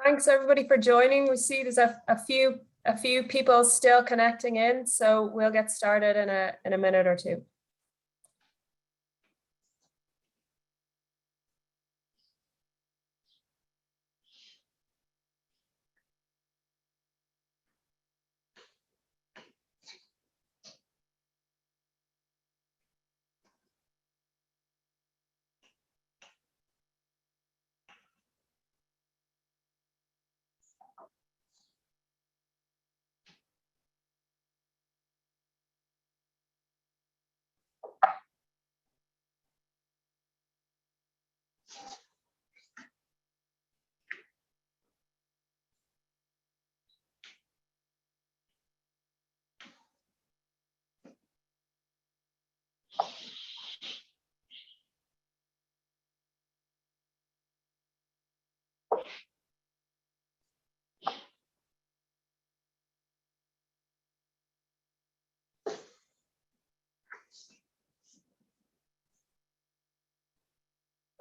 Thanks everybody for joining. We see there's a few people still connecting in, so we'll get started in a minute or two.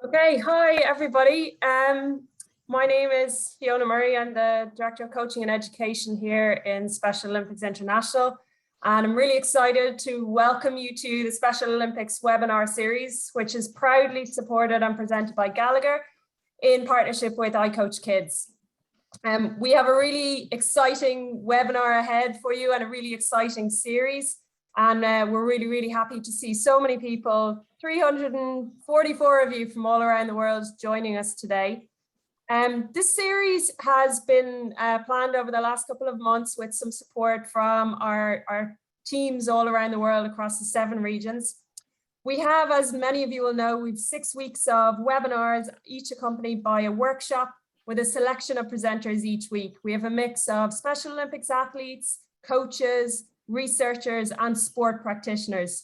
Okay, hi everybody. My name is Fiona Murray. I'm the Director of Coaching and Education here in Special Olympics International. And I'm really excited to welcome you to the Special Olympics webinar series, which is proudly supported and presented by Gallagher in partnership with ICOACHKIDS. We have a really exciting webinar ahead for you and a really exciting series. And we're really happy to see so many people, 344 of you from all around the world joining us today. This series has been planned over the last couple of months with some support from our teams all around the world across the 7 regions. We have, as many of you will know, we've 6 weeks of webinars, each accompanied by a workshop with a selection of presenters each week. We have a mix of Special Olympics athletes, coaches, researchers and sport practitioners.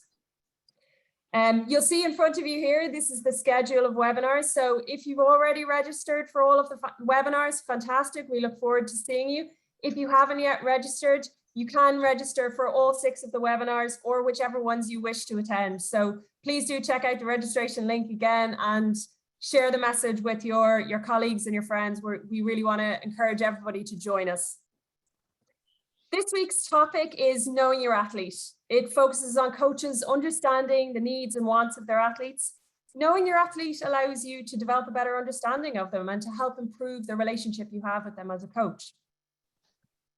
You'll see in front of you here, this is the schedule of webinars. So if you've already registered for all of the webinars, fantastic. We look forward to seeing you. If you haven't yet registered, you can register for all 6 of the webinars or whichever ones you wish to attend. So please do check out the registration link again and share the message with your colleagues and your friends. We really want to encourage everybody to join us. This week's topic is knowing your athlete. It focuses on coaches understanding the needs and wants of their athletes. Knowing your athlete allows you to develop a better understanding of them and to help improve the relationship you have with them as a coach.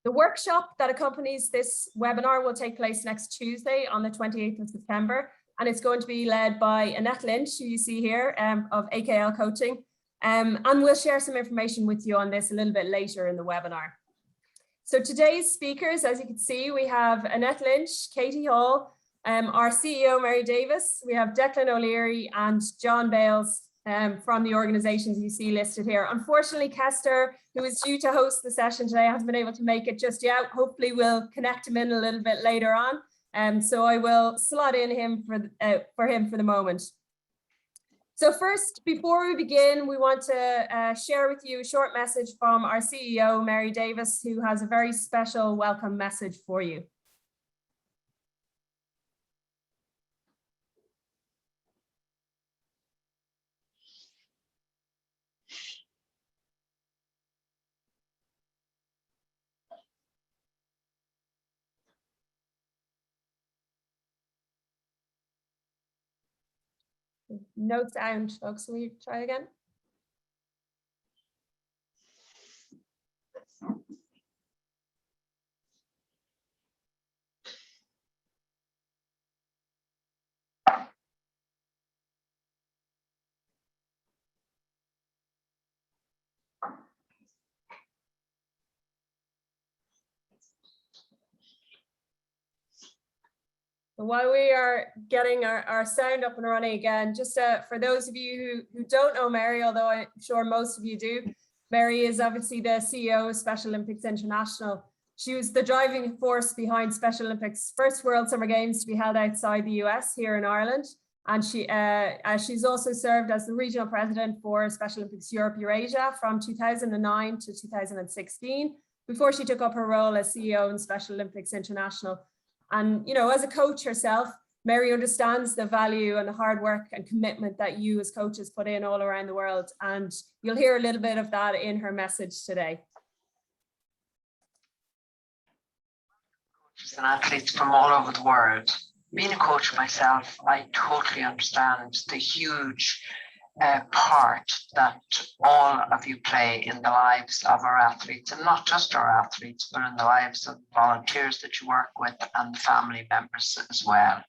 The workshop that accompanies this webinar will take place next Tuesday on the 28th of September, and it's going to be led by Annette Lynch, who you see here, of AKL Coaching, and we'll share some information with you on this a little bit later in the webinar. So today's speakers, as you can see, we have Annette Lynch, Katie Hall, our CEO, Mary Davis. We have Declan O'Leary and John Bales from the organizations you see listed here. Unfortunately, Kester, who is due to host the session today, hasn't been able to make it just yet. Hopefully we'll connect him in a little bit later on. So I will slot in him for him for the moment. So first, before we begin, we want to share with you a short message from our CEO, Mary Davis, who has a very special welcome message for you. No sound, folks. Will you try again? While we are getting our sound up and running again, just for those of you who don't know Mary, although I'm sure most of you do, Mary is obviously the CEO of Special Olympics International. She was the driving force behind Special Olympics' first World Summer Games to be held outside the US here in Ireland. And she's also served as the regional president for Special Olympics Europe Eurasia from 2009 to 2016, before she took up her role as CEO in Special Olympics International. And, you know, as a coach herself, Mary understands the value and the hard work and commitment that you as coaches put in all around the world, and you'll hear a little bit of that in her message today. Coaches and athletes from all over the world. Being a coach myself, I totally understand the huge part that all of you play in the lives of our athletes, and not just our athletes, but in the lives of volunteers that you work with and the family members as well.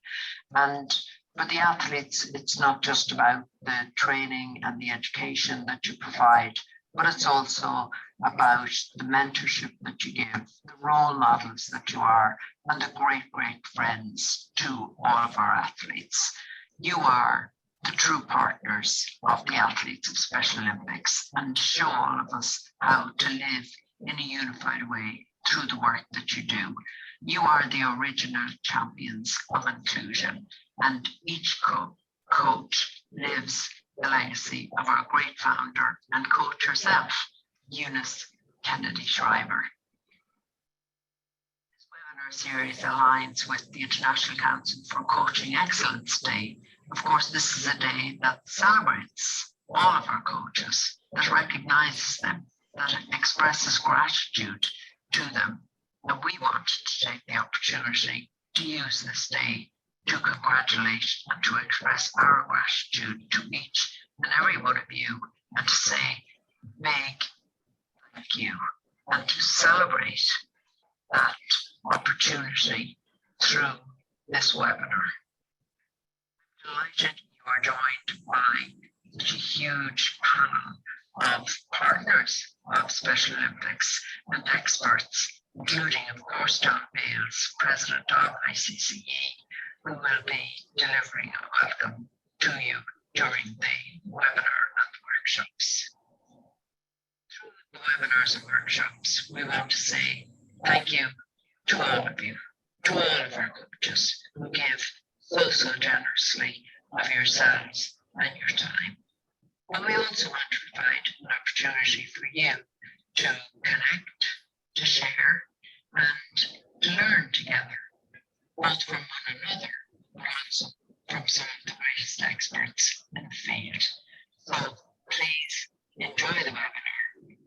And for the athletes, it's not just about the training and the education that you provide, but it's also about the mentorship that you give, the role models that you are, and the great, great friends to all of our athletes. You are the true partners of the athletes of Special Olympics, and show all of us how to live in a unified way through the work that you do. You are the original champions of inclusion, and each coach lives the legacy of our great founder and coach herself, Eunice Kennedy Shriver. This webinar series aligns with the International Council for Coaching Excellence Day. Of course, this is a day that celebrates all of our coaches, that recognizes them, that expresses gratitude to them. And we want to take the opportunity to use this day to congratulate and to express our gratitude to each and every one of you, and to say big thank you, and to celebrate that opportunity through this webinar. Delighted you are joined by such a huge panel of partners of Special Olympics and experts, including, of course, John Bales, President of ICCE, who will be delivering a welcome to you during the webinar and workshops. Through the webinars and workshops, we want to say thank you to all of you, to all of our coaches who give so generously of yourselves and your time. And we also want to provide an opportunity for you to connect, to share, and to learn together, both from one another, but also from some of the greatest experts in the field. So please enjoy the webinar.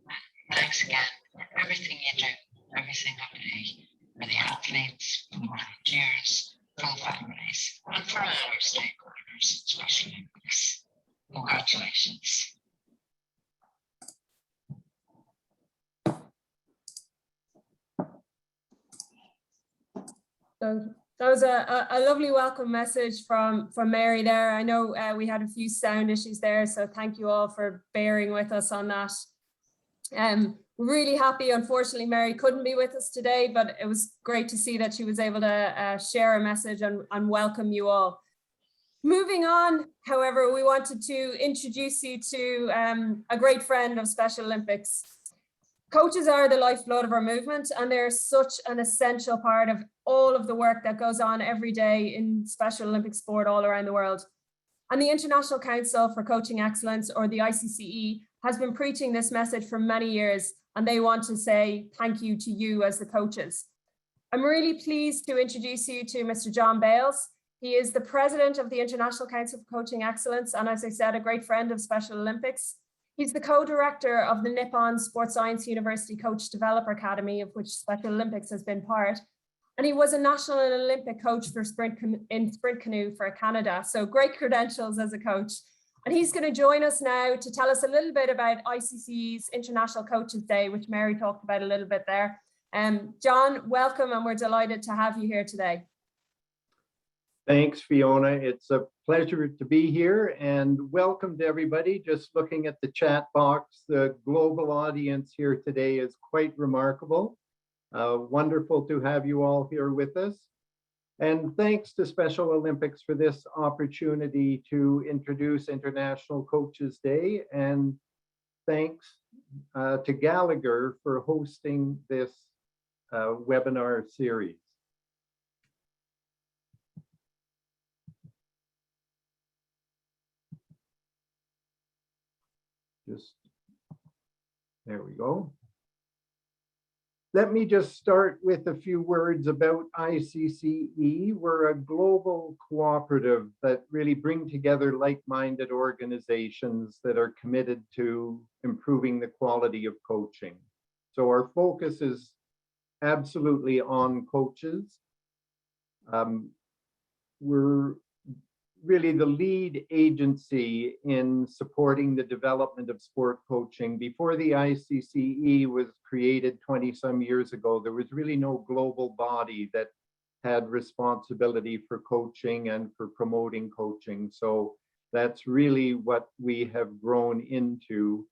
Thanks again for everything you do every single day for the athletes, for the volunteers, for the families, and for all our stakeholders at Special Olympics. Congratulations. So that was a lovely welcome message from Mary there. I know we had a few sound issues there, so thank you all for bearing with us on that. Really happy, unfortunately, Mary couldn't be with us today, but it was great to see that she was able to share a message and welcome you all. Moving on, however, we wanted to introduce you to a great friend of Special Olympics. Coaches are the lifeblood of our movement, and they're such an essential part of all of the work that goes on every day in Special Olympic sport all around the world. And the International Council for Coaching Excellence, or the ICCE, has been preaching this message for many years, and they want to say thank you to you as the coaches. I'm really pleased to introduce you to Mr. John Bales. He is the president of the International Council for Coaching Excellence, and as I said, a great friend of Special Olympics. He's the co-director of the Nippon Sports Science University Coach Developer Academy, of which Special Olympics has been part. And he was a national and Olympic coach for sprint canoe for Canada. So great credentials as a coach. And he's going to join us now to tell us a little bit about ICCE's International Coaches Day, which Mary talked about a little bit there. John, welcome, and we're delighted to have you here today. Thanks, Fiona. It's a pleasure to be here, and welcome to everybody. Just looking at the chat box, the global audience here today is quite remarkable. Wonderful to have you all here with us. And thanks to Special Olympics for this opportunity to introduce International Coaches Day, and thanks to Gallagher for hosting this webinar series. There we go. Let me just start with a few words about ICCE. We're a global cooperative that really bring together like-minded organizations that are committed to improving the quality of coaching. So our focus is absolutely on coaches. We're really the lead agency in supporting the development of sport coaching. Before the ICCE was created 20 some years ago, there was really no global body that had responsibility for coaching and for promoting coaching. So that's really what we have grown into.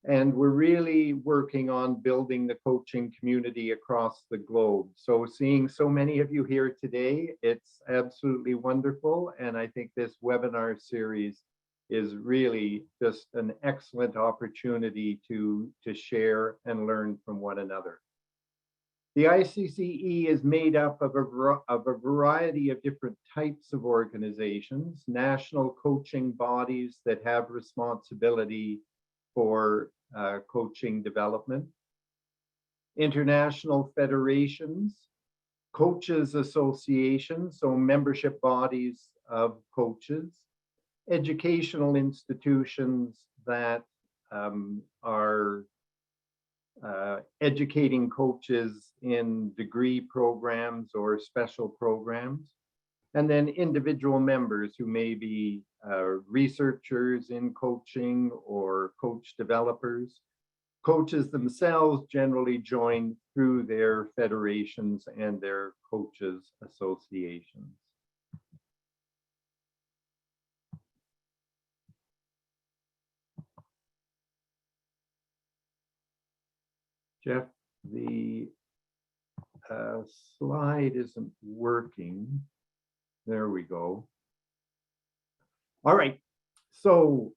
And we're really working on building the coaching community across the globe. So seeing so many of you here today, it's absolutely wonderful. And I think this webinar series is really just an excellent opportunity to share and learn from one another. The ICCE is made up of a variety of different types of organizations, national coaching bodies that have responsibility for coaching development, international federations, coaches associations, so membership bodies of coaches, educational institutions that are educating coaches in degree programs or special programs, and then individual members who may be researchers in coaching or coach developers. Coaches themselves generally join through their federations and their coaches associations. Jeff, the slide isn't working. There we go. All right, so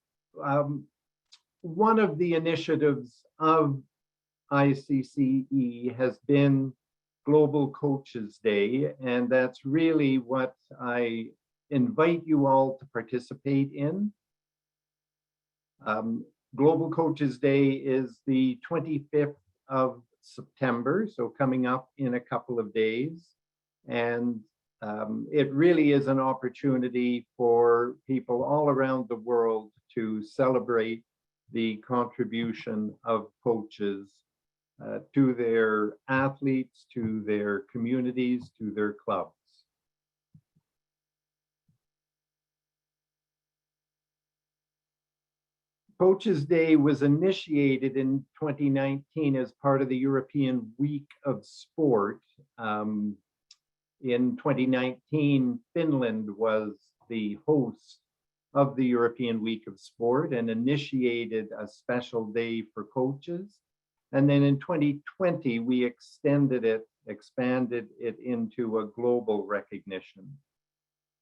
one of the initiatives of ICCE has been Global Coaches Day, and that's really what I invite you all to participate in. Global Coaches Day is the 25th of September, so coming up in a couple of days. And it really is an opportunity for people all around the world to celebrate the contribution of coaches to their athletes, to their communities, to their clubs. Coaches Day was initiated in 2019 as part of the European Week of Sport. In 2019, Finland was the host of the European Week of Sport and initiated a special day for coaches. And then in 2020, we expanded it into a global recognition.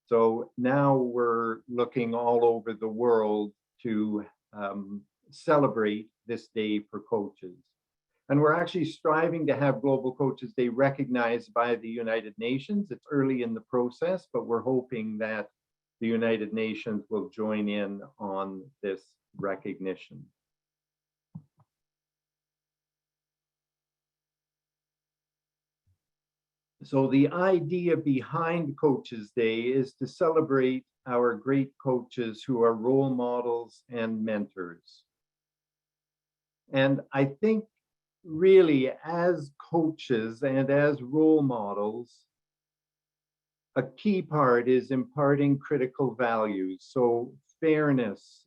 So now we're looking all over the world to celebrate this day for coaches. And we're actually striving to have Global Coaches Day recognized by the United Nations. It's early in the process, but we're hoping that the United Nations will join in on this recognition. So the idea behind Coaches Day is to celebrate our great coaches who are role models and mentors. And I think really as coaches and as role models, a key part is imparting critical values. So fairness,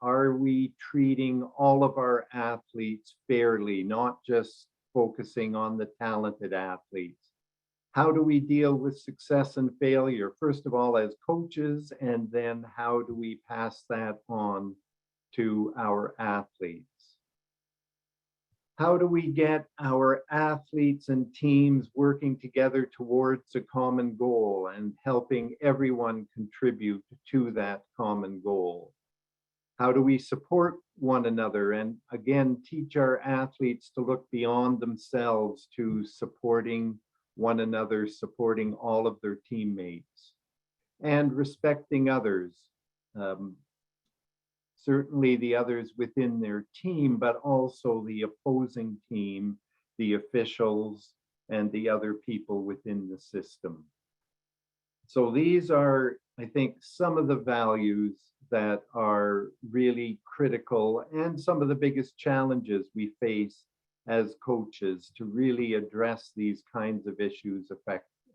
are we treating all of our athletes fairly, not just focusing on the talented athletes? How do we deal with success and failure? First of all, as coaches, and then how do we pass that on to our athletes? How do we get our athletes and teams working together towards a common goal and helping everyone contribute to that common goal? How do we support one another and again, teach our athletes to look beyond themselves to supporting one another, supporting all of their teammates and respecting others. Certainly the others within their team, but also the opposing team, the officials, and the other people within the system. So these are, I think, some of the values that are really critical and some of the biggest challenges we face as coaches to really address these kinds of issues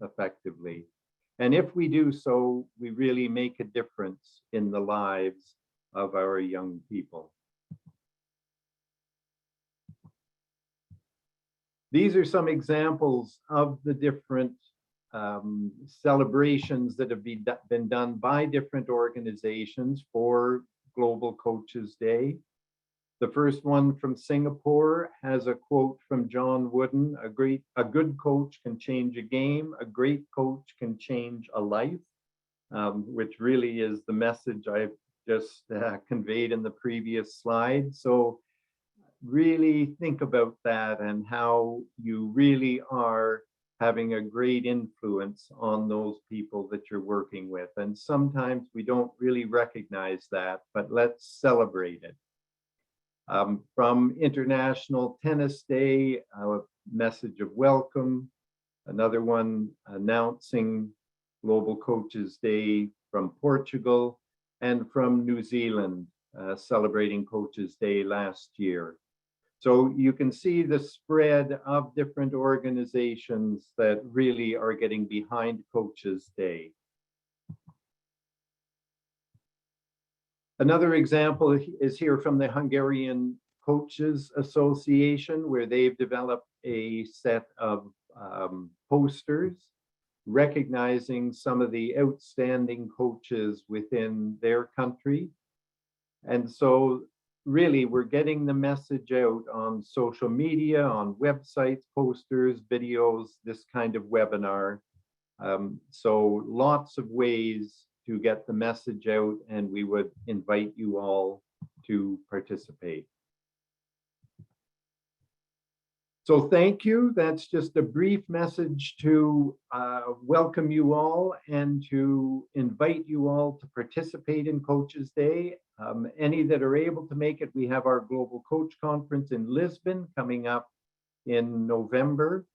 effectively. And if we do so, we really make a difference in the lives of our young people. These are some examples of the different celebrations that have been done by different organizations for Global Coaches Day. The first one from Singapore has a quote from John Wooden: a good coach can change a game, a great coach can change a life, which really is the message I just conveyed in the previous slide. So really think about that and how you really are having a great influence on those people that you're working with. And sometimes we don't really recognize that, but let's celebrate it. From International Tennis Day, a message of welcome. Another one announcing Global Coaches Day from Portugal, and from New Zealand, celebrating Coaches Day last year. So you can see the spread of different organizations that really are getting behind Coaches Day. Another example is here from the Hungarian Coaches Association, where they've developed a set of posters recognizing some of the outstanding coaches within their country. And so really, we're getting the message out on social media, on websites, posters, videos, this kind of webinar. So lots of ways to get the message out, and we would invite you all to participate. So thank you. That's just a brief message to welcome you all and to invite you all to participate in Coaches Day. Any that are able to make it, we have our Global Coach Conference in Lisbon coming up in November.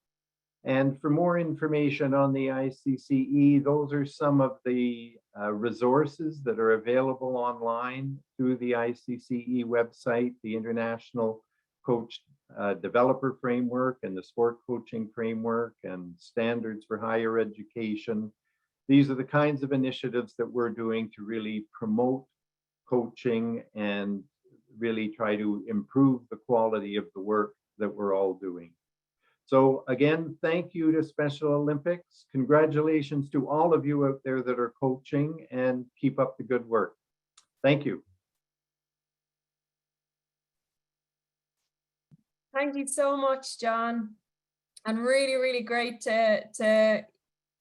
And for more information on the ICCE, those are some of the resources that are available online through the ICCE website, the International Coach Developer Framework and the Sport Coaching Framework and Standards for Higher Education. These are the kinds of initiatives that we're doing to really promote coaching and really try to improve the quality of the work that we're all doing. So again, thank you to Special Olympics. Congratulations to all of you out there that are coaching, and keep up the good work. Thank you. Thank you so much, John. And really, really great to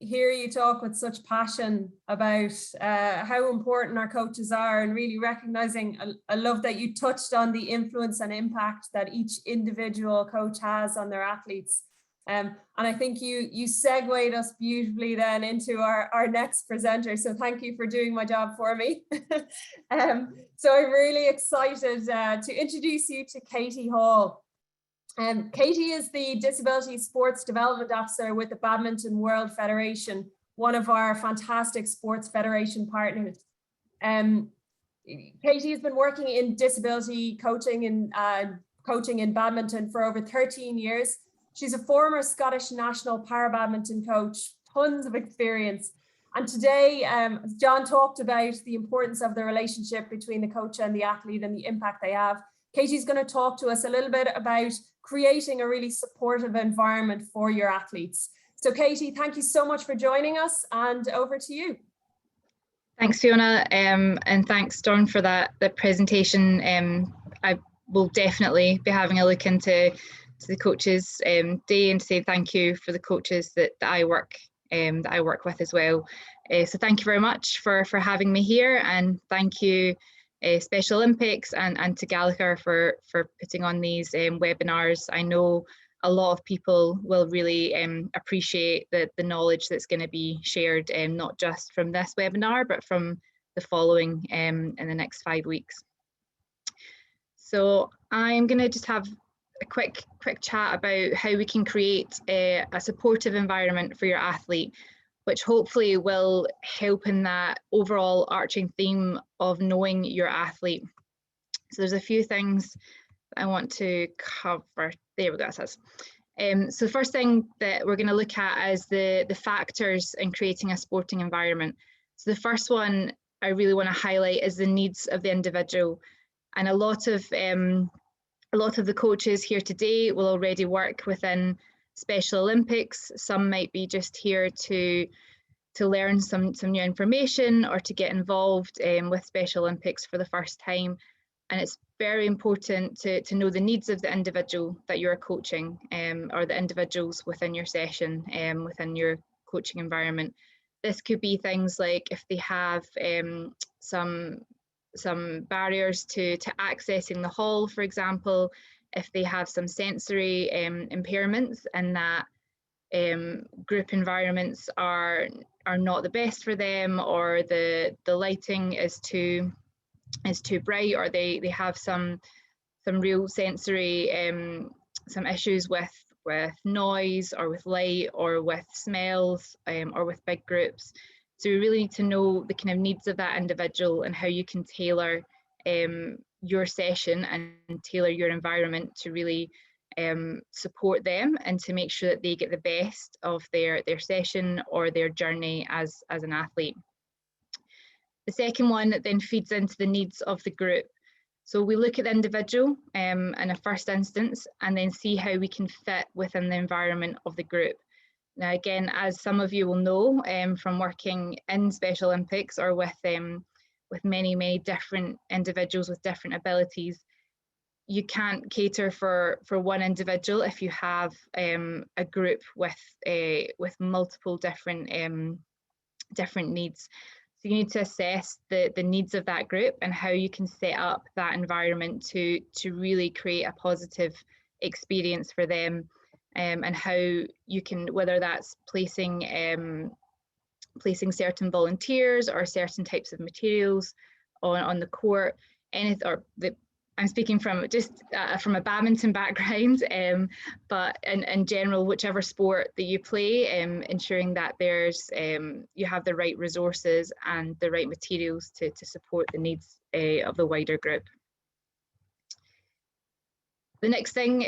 hear you talk with such passion about how important our coaches are, and really recognizing, I love that you touched on the influence and impact that each individual coach has on their athletes. And I think you segued us beautifully then into our next presenter. So thank you for doing my job for me. So I'm really excited to introduce you to Katie Hall. Katie is the Disability Sports Development Officer with the Badminton World Federation, one of our fantastic sports federation partners. Katie has been working in disability coaching and coaching in badminton for over 13 years. She's a former Scottish national para-badminton coach, tons of experience. And today, as John talked about the importance of the relationship between the coach and the athlete and the impact they have, Katie's going to talk to us a little bit about creating a really supportive environment for your athletes. So Katie, thank you so much for joining us, and over to you. Thanks, Fiona, and thanks, Dawn, for the presentation. I will definitely be having a look into the Coaches Day, and to say thank you for the coaches that I work with as well. So thank you very much for having me here, and thank you Special Olympics and to Gallagher for putting on these webinars. I know a lot of people will really appreciate the knowledge that's going to be shared, not just from this webinar, but from the following in the next 5 weeks. So I'm going to just have a quick chat about how we can create a supportive environment for your athlete, which hopefully will help in that overall arching theme of knowing your athlete. So there's a few things I want to cover. There we go, it says. So the first thing that we're going to look at is the factors in creating a sporting environment. So the first one I really want to highlight is the needs of the individual. And a lot of the coaches here today will already work within Special Olympics. Some might be just here to learn some new information or to get involved with Special Olympics for the first time. And it's very important to know the needs of the individual that you're coaching, or the individuals within your session, within your coaching environment. This could be things like if they have some barriers to accessing the hall, for example, if they have some sensory impairments and that group environments are not the best for them, or the lighting is too bright, or they have some real sensory some issues with noise or with light or with smells or with big groups. So we really need to know the kind of needs of that individual and how you can tailor your session and tailor your environment to really support them and to make sure that they get the best of their session or their journey as an athlete. The second one then feeds into the needs of the group. So we look at the individual in a first instance and then see how we can fit within the environment of the group. Now, again, as some of you will know from working in Special Olympics or with many different individuals with different abilities, you can't cater for one individual if you have a group with multiple different needs. So you need to assess the needs of that group and how you can set up that environment to really create a positive experience for them, and how you can, whether that's placing certain volunteers or certain types of materials on the court, I'm speaking from from a badminton background, but in general, whichever sport that you play, ensuring that you have the right resources and the right materials to support the needs of the wider group. The next thing,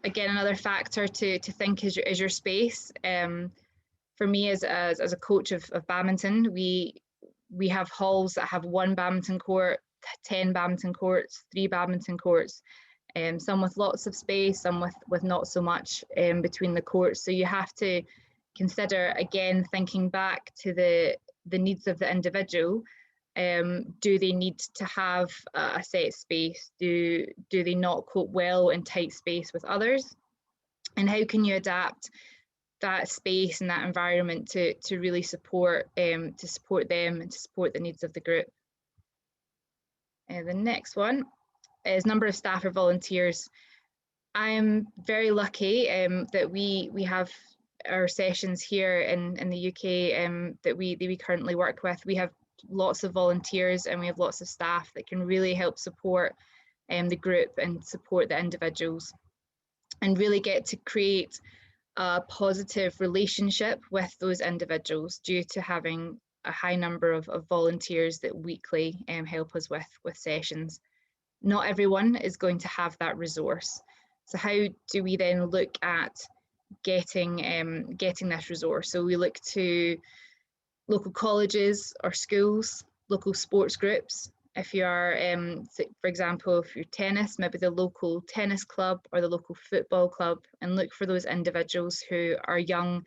again, another factor to think is your space. For me, as a coach of badminton, we have halls that have 1 badminton court, 10 badminton courts, 3 badminton courts, some with lots of space, some with not so much between the courts. So you have to consider, again, thinking back to the needs of the individual. Do they need to have a set space? Do they not cope well in tight space with others? And how can you adapt that space and that environment to really support them and to support the needs of the group? The next one is number of staff or volunteers. I'm very lucky that we have our sessions here in the UK that we currently work with. We have lots of volunteers and we have lots of staff that can really help support the group and support the individuals and really get to create a positive relationship with those individuals due to having a high number of volunteers that weekly help us with sessions. Not everyone is going to have that resource. So how do we then look at getting this resource? So we look to local colleges or schools, local sports groups. If you are, for example, if you're tennis, maybe the local tennis club or the local football club, and look for those individuals who are young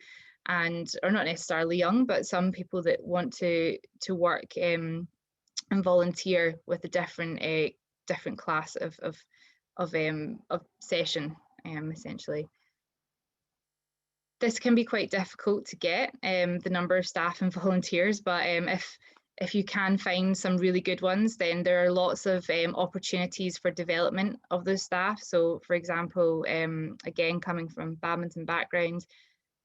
or not necessarily young, but some people that want to work and volunteer with a different class of session, essentially. This can be quite difficult to get, the number of staff and volunteers, but if you can find some really good ones, then there are lots of opportunities for development of those staff. So for example, again, coming from badminton background,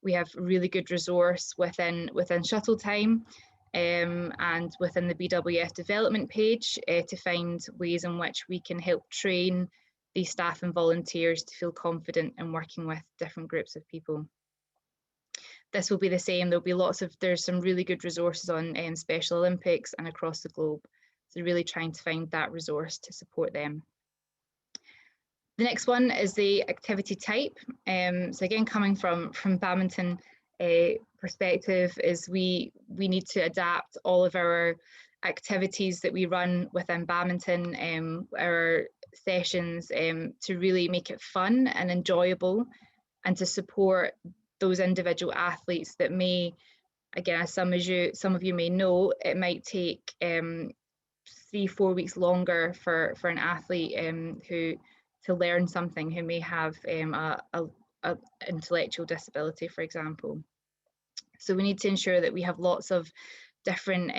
we have really good resource within Shuttle Time and within the BWF development page to find ways in which we can help train these staff and volunteers to feel confident in working with different groups of people. This will be the same. There's some really good resources on Special Olympics and across the globe. So really trying to find that resource to support them. The next one is the activity type. So again, coming from badminton perspective, is we need to adapt all of our activities that we run within badminton, our sessions, to really make it fun and enjoyable, and to support those individual athletes that may, again, as some of you may know, it might take 3-4 weeks longer for an athlete to learn something, who may have a intellectual disability, for example. So we need to ensure that we have lots of different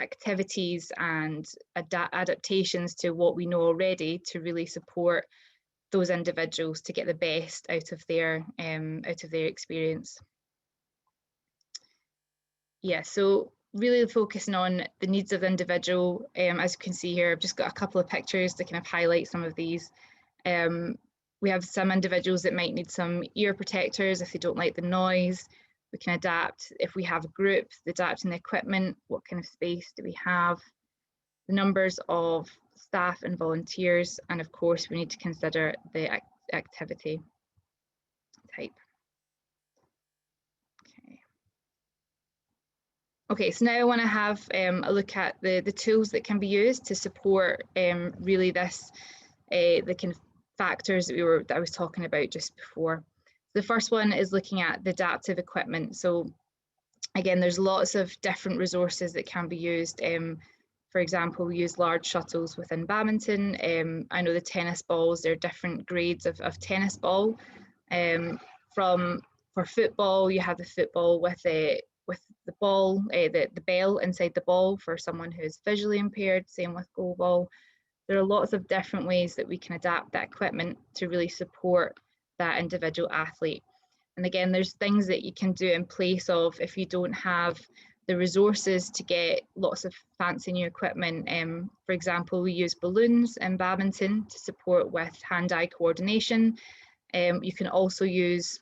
activities and adaptations to what we know already, to really support those individuals to get the best out of their experience. Yeah, so really focusing on the needs of the individual. As you can see here, I've just got a couple of pictures to kind of highlight some of these. We have some individuals that might need some ear protectors if they don't like the noise. We can adapt if we have a group, adapting the equipment, what kind of space do we have, the numbers of staff and volunteers, and of course we need to consider the activity type. Okay, so now I want to have a look at the tools that can be used to support really this, the kind of factors that I was talking about just before. The first one is looking at the adaptive equipment. So again, there's lots of different resources that can be used. For example, we use large shuttles within badminton. I know the tennis balls, there are different grades of tennis ball. For football, you have the football with the ball, the bell inside the ball for someone who is visually impaired, same with goal ball. There are lots of different ways that we can adapt that equipment to really support that individual athlete. And again, there's things that you can do in place of if you don't have the resources to get lots of fancy new equipment. For example, we use balloons in badminton to support with hand-eye coordination. You can also use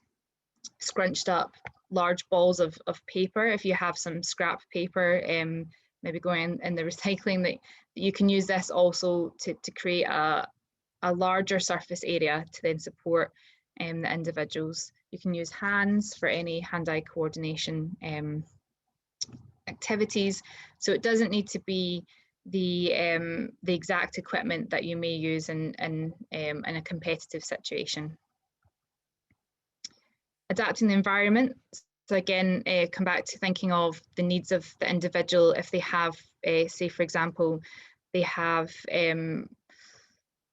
scrunched up large balls of paper. If you have some scrap paper, maybe going in the recycling, that you can use this also to create a larger surface area to then support the individuals. You can use hands for any hand-eye coordination activities. So it doesn't need to be the exact equipment that you may use in a competitive situation. Adapting the environment. So again, come back to thinking of the needs of the individual. If they have, say for example, they have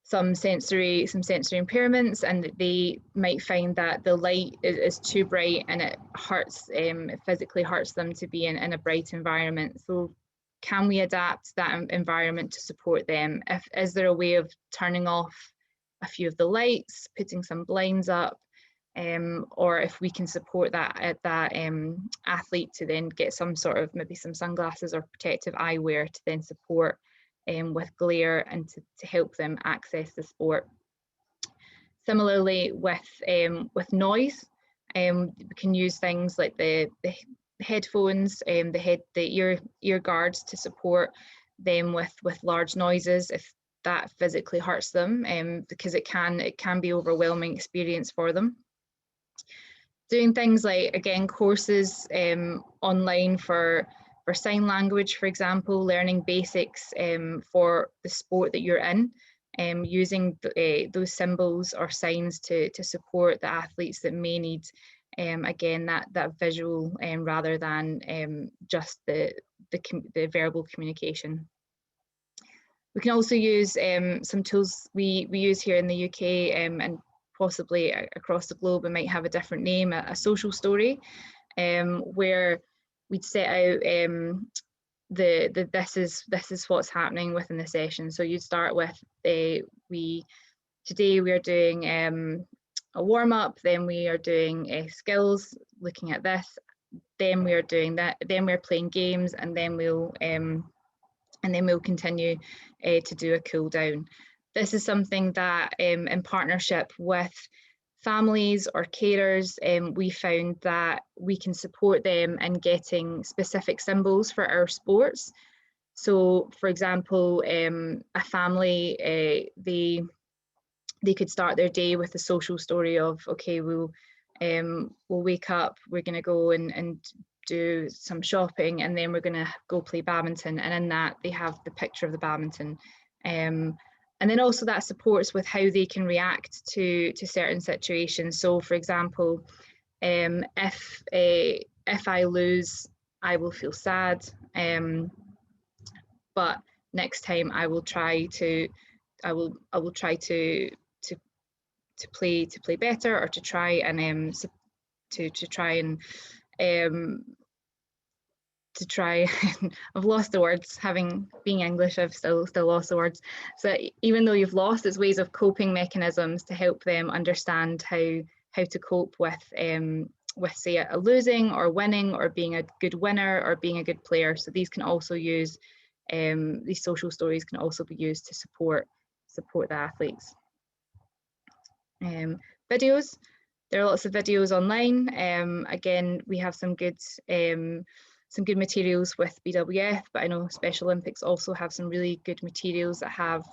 some sensory impairments, and they might find that the light is too bright and it hurts, it physically hurts them to be in a bright environment. So can we adapt that environment to support them? Is there a way of turning off a few of the lights, putting some blinds up, or if we can support that athlete to then get some sort of, maybe some sunglasses or protective eyewear to then support with glare and to help them access the sport. Similarly with noise, we can use things like the headphones, the ear guards to support them with large noises if that physically hurts them, because it can be overwhelming experience for them. Doing things like, again, courses online for sign language, for example, learning basics for the sport that you're in, using those symbols or signs to support the athletes that may need, again, that visual rather than just the verbal communication. We can also use some tools we use here in the UK and possibly across the globe. It might have a different name, a social story, where we'd set out this is what's happening within the session. So you'd start with today we are doing a warm-up, then we are doing skills, looking at this, then we are doing that, then we're playing games, and then we'll continue to do a cool down. This is something that in partnership with families or carers, we found that we can support them in getting specific symbols for our sports. So for example, a family, they could start their day with a social story of, okay, we'll wake up, we're going to go and do some shopping, and then we're going to go play badminton, and in that they have the picture of the badminton. And then also that supports with how they can react to certain situations. So for example, if I lose, I will feel sad, but next time I will try to play better, or to try and I've lost the words. Being English, I've still lost the words. So even though you've lost, it's ways of coping mechanisms to help them understand how to cope with say a losing or winning, or being a good winner or being a good player. So these can also use these social stories can also be used to support the athletes. Videos. There are lots of videos online. Again, we have some good materials with BWF, but I know Special Olympics also have some really good materials that have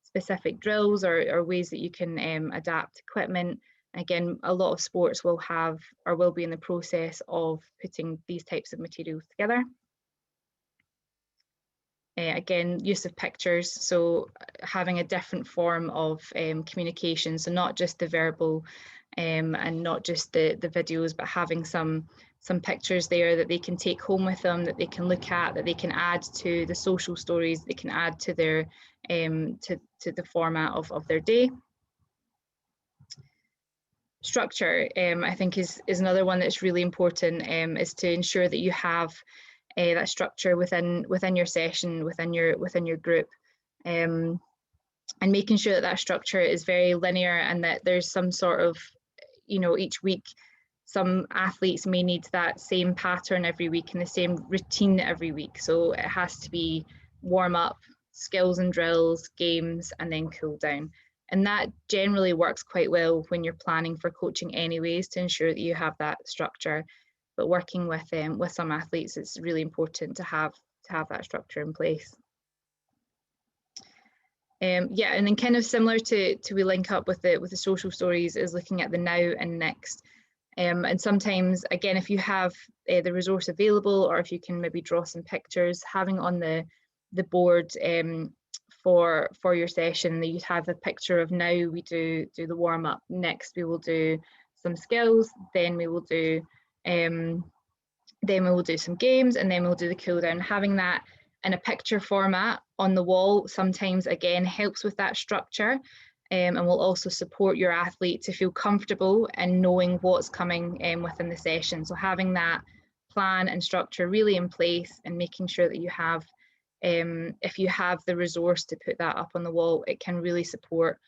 specific drills or ways that you can adapt equipment. Again, a lot of sports will have or will be in the process of putting these types of materials together. Again, use of pictures, so having a different form of communication, so not just the verbal and not just the videos, but having some pictures there that they can take home with them, that they can look at, that they can add to the social stories, they can add to their to the format of their day. Structure, I think is another one that's really important, is to ensure that you have that structure within your session, within your group, and making sure that that structure is very linear, and that there's some sort of, each week some athletes may need that same pattern every week and the same routine every week. So it has to be warm up, skills and drills, games, and then cool down. And that generally works quite well when you're planning for coaching anyways, to ensure that you have that structure. But working with some athletes, it's really important to have that structure in place. Yeah, and then kind of similar to we link up with the social stories, is looking at the now and next. And sometimes, again, if you have the resource available, or if you can maybe draw some pictures, having on the board for your session, that you'd have a picture of, now we do the warm up, next we will do some skills, then we will do some games, and then we'll do the cool down. Having that in a picture format on the wall sometimes, again, helps with that structure, and will also support your athlete to feel comfortable and knowing what's coming within the session. So having that plan and structure really in place, and making sure that you have, if you have the resource to put that up on the wall, it can really support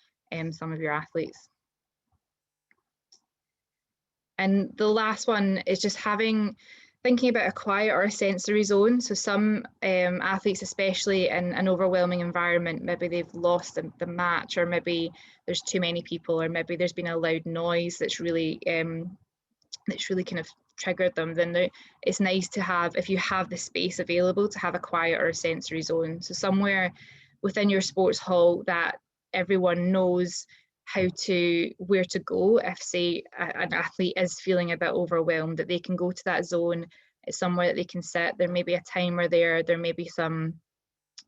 some of your athletes. And the last one is just thinking about a quiet or a sensory zone. So some athletes, especially in an overwhelming environment, maybe they've lost the match, or maybe there's too many people, or maybe there's been a loud noise that's really kind of triggered them, then it's nice to have, if you have the space available, to have a quiet or a sensory zone. So somewhere within your sports hall that everyone knows where to go if, say, an athlete is feeling a bit overwhelmed, that they can go to that zone. It's somewhere that they can sit. There may be a timer there may be some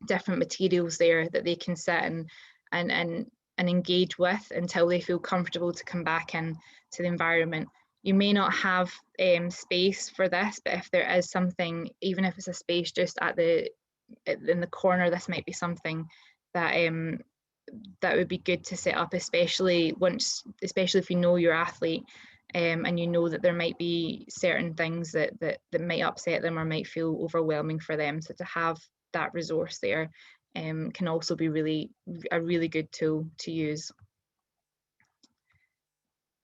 different materials there that they can sit and engage with until they feel comfortable to come back in to the environment. You may not have space for this, but if there is something, even if it's a space just in the corner, this might be something that would be good to set up, especially if you know your athlete, and you know that there might be certain things that might upset them or might feel overwhelming for them. So to have that resource there can also be a really good tool to use.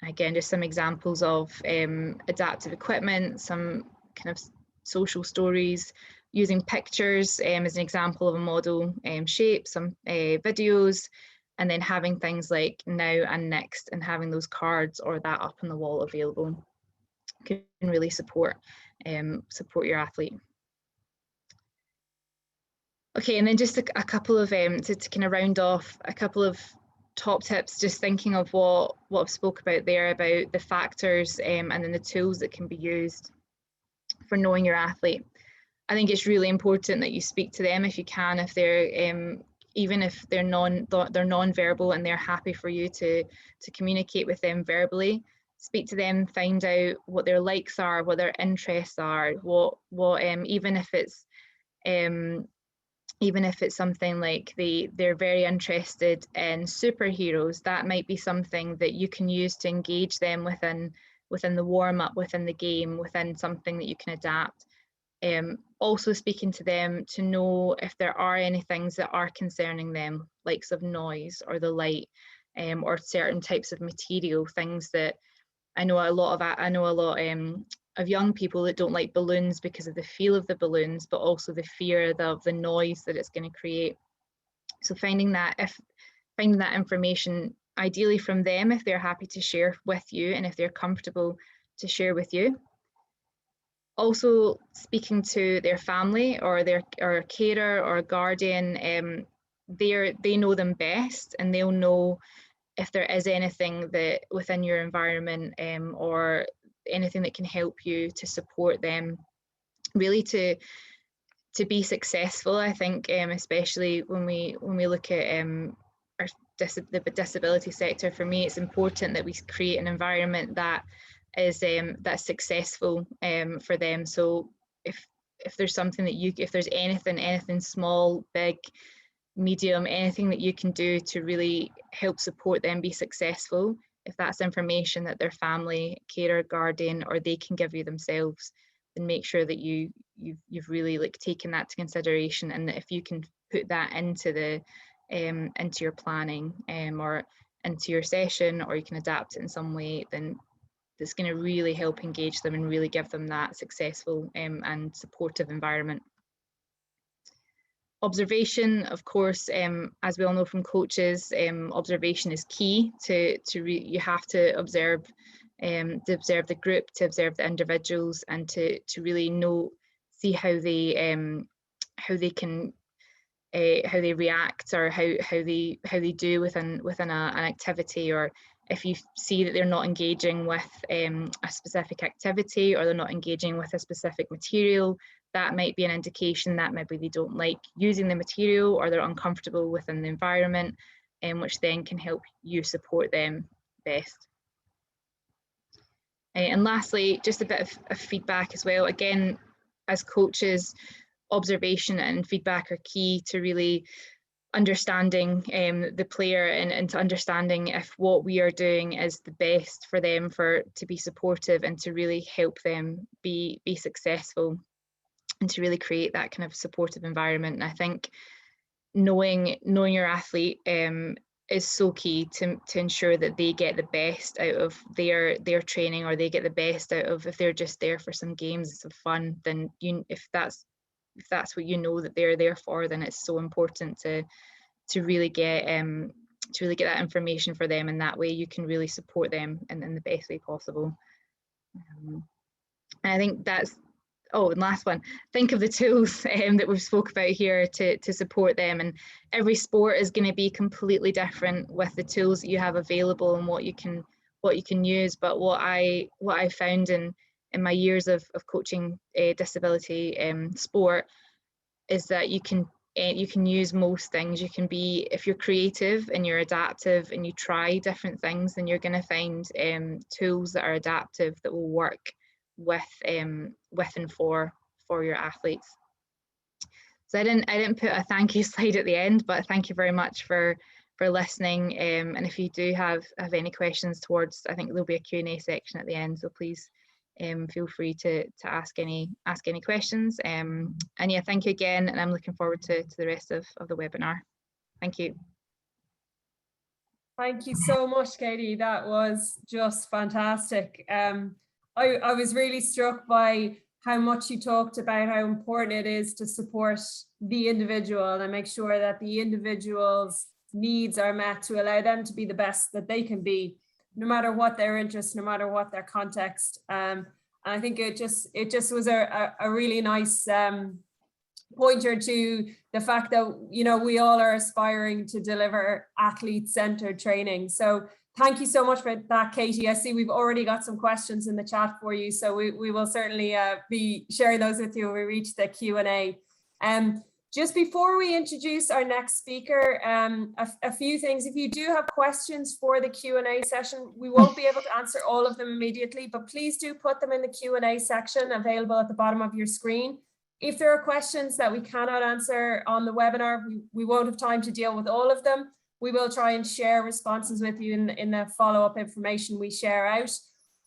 Again, just some examples of adaptive equipment, some kind of social stories, using pictures as an example of a model shape, some videos, and then having things like now and next, and having those cards or that up on the wall available can really support your athlete. Okay, and then just a couple of to kind of round off, a couple of top tips, just thinking of what I've spoke about there, about the factors and then the tools that can be used for knowing your athlete. I think it's really important that you speak to them if you can, if they're even if they're non-verbal and they're happy for you to communicate with them verbally. Speak to them, find out what their likes are, what their interests are, even if it's something like they're very interested in superheroes, that might be something that you can use to engage them within the warm-up, within the game, within something that you can adapt. Also speaking to them to know if there are any things that are concerning them, likes of noise or the light, or certain types of material, things that I know a lot of young people that don't like balloons because of the feel of the balloons, but also the fear of the noise that it's going to create. So finding that information ideally from them, if they're happy to share with you and if they're comfortable to share with you. Also speaking to their family or a carer or a guardian, they know them best, and they'll know if there is anything that within your environment or anything that can help you to support them really to be successful. I think especially when we look at the disability sector, for me it's important that we create an environment that is that's successful for them. So if there's something that if there's anything small, big, medium, anything that you can do to really help support them be successful, if that's information that their family, carer, guardian, or they can give you themselves, then make sure that you've really taken that to consideration, and that if you can put that into your planning or into your session, or you can adapt it in some way, then that's going to really help engage them and really give them that successful and supportive environment. Observation, of course, as we all know from coaches, observation is key you have to observe the group, to observe the individuals, and to really see how they react, or how they do within an activity, or if you see that they're not engaging with a specific activity, or they're not engaging with a specific material, that might be an indication that maybe they don't like using the material, or they're uncomfortable within the environment, which then can help you support them best. And lastly, just a bit of feedback as well. Again, as coaches, observation and feedback are key to really understanding the player, and to understanding if what we are doing is the best for them to be supportive and to really help them be successful, and to really create that kind of supportive environment. And I think knowing your athlete is so key to ensure that they get the best out of their training, or they get the best out of, if they're just there for some games, some fun, then if that's what you know that they're there for, then it's so important to really get that information for them, and that way you can really support them in the best way possible. And I think that's, and last one, think of the tools that we've spoke about here to support them. And every sport is going to be completely different with the tools that you have available and what you can use. But what I found in my years of coaching disability sport is that you can use most things. You can be, if you're creative and you're adaptive and you try different things, then you're going to find tools that are adaptive that will work with and for your athletes. So I didn't put a thank you slide at the end, but thank you very much for listening. And if you do have any questions towards, I think there'll be a Q&A section at the end, so please feel free to ask any questions. And yeah, thank you again, and I'm looking forward to the rest of the webinar. Thank you. Thank you so much, Katie. That was just fantastic. I was really struck by how much you talked about how important it is to support the individual and make sure that the individual's needs are met to allow them to be the best that they can be, no matter what their interests, no matter what their context. And I think it just was a really nice pointer to the fact that, you know, we all are aspiring to deliver athlete-centered training. So thank you so much for that, Katie. I see we've already got some questions in the chat for you, so we will certainly be sharing those with you when we reach the Q&A. Just before we introduce our next speaker, a few things. If you do have questions for the Q&A session, we won't be able to answer all of them immediately, but please do put them in the Q&A section available at the bottom of your screen. If there are questions that we cannot answer on the webinar, we won't have time to deal with all of them. We will try and share responses with you in the follow-up information we share out.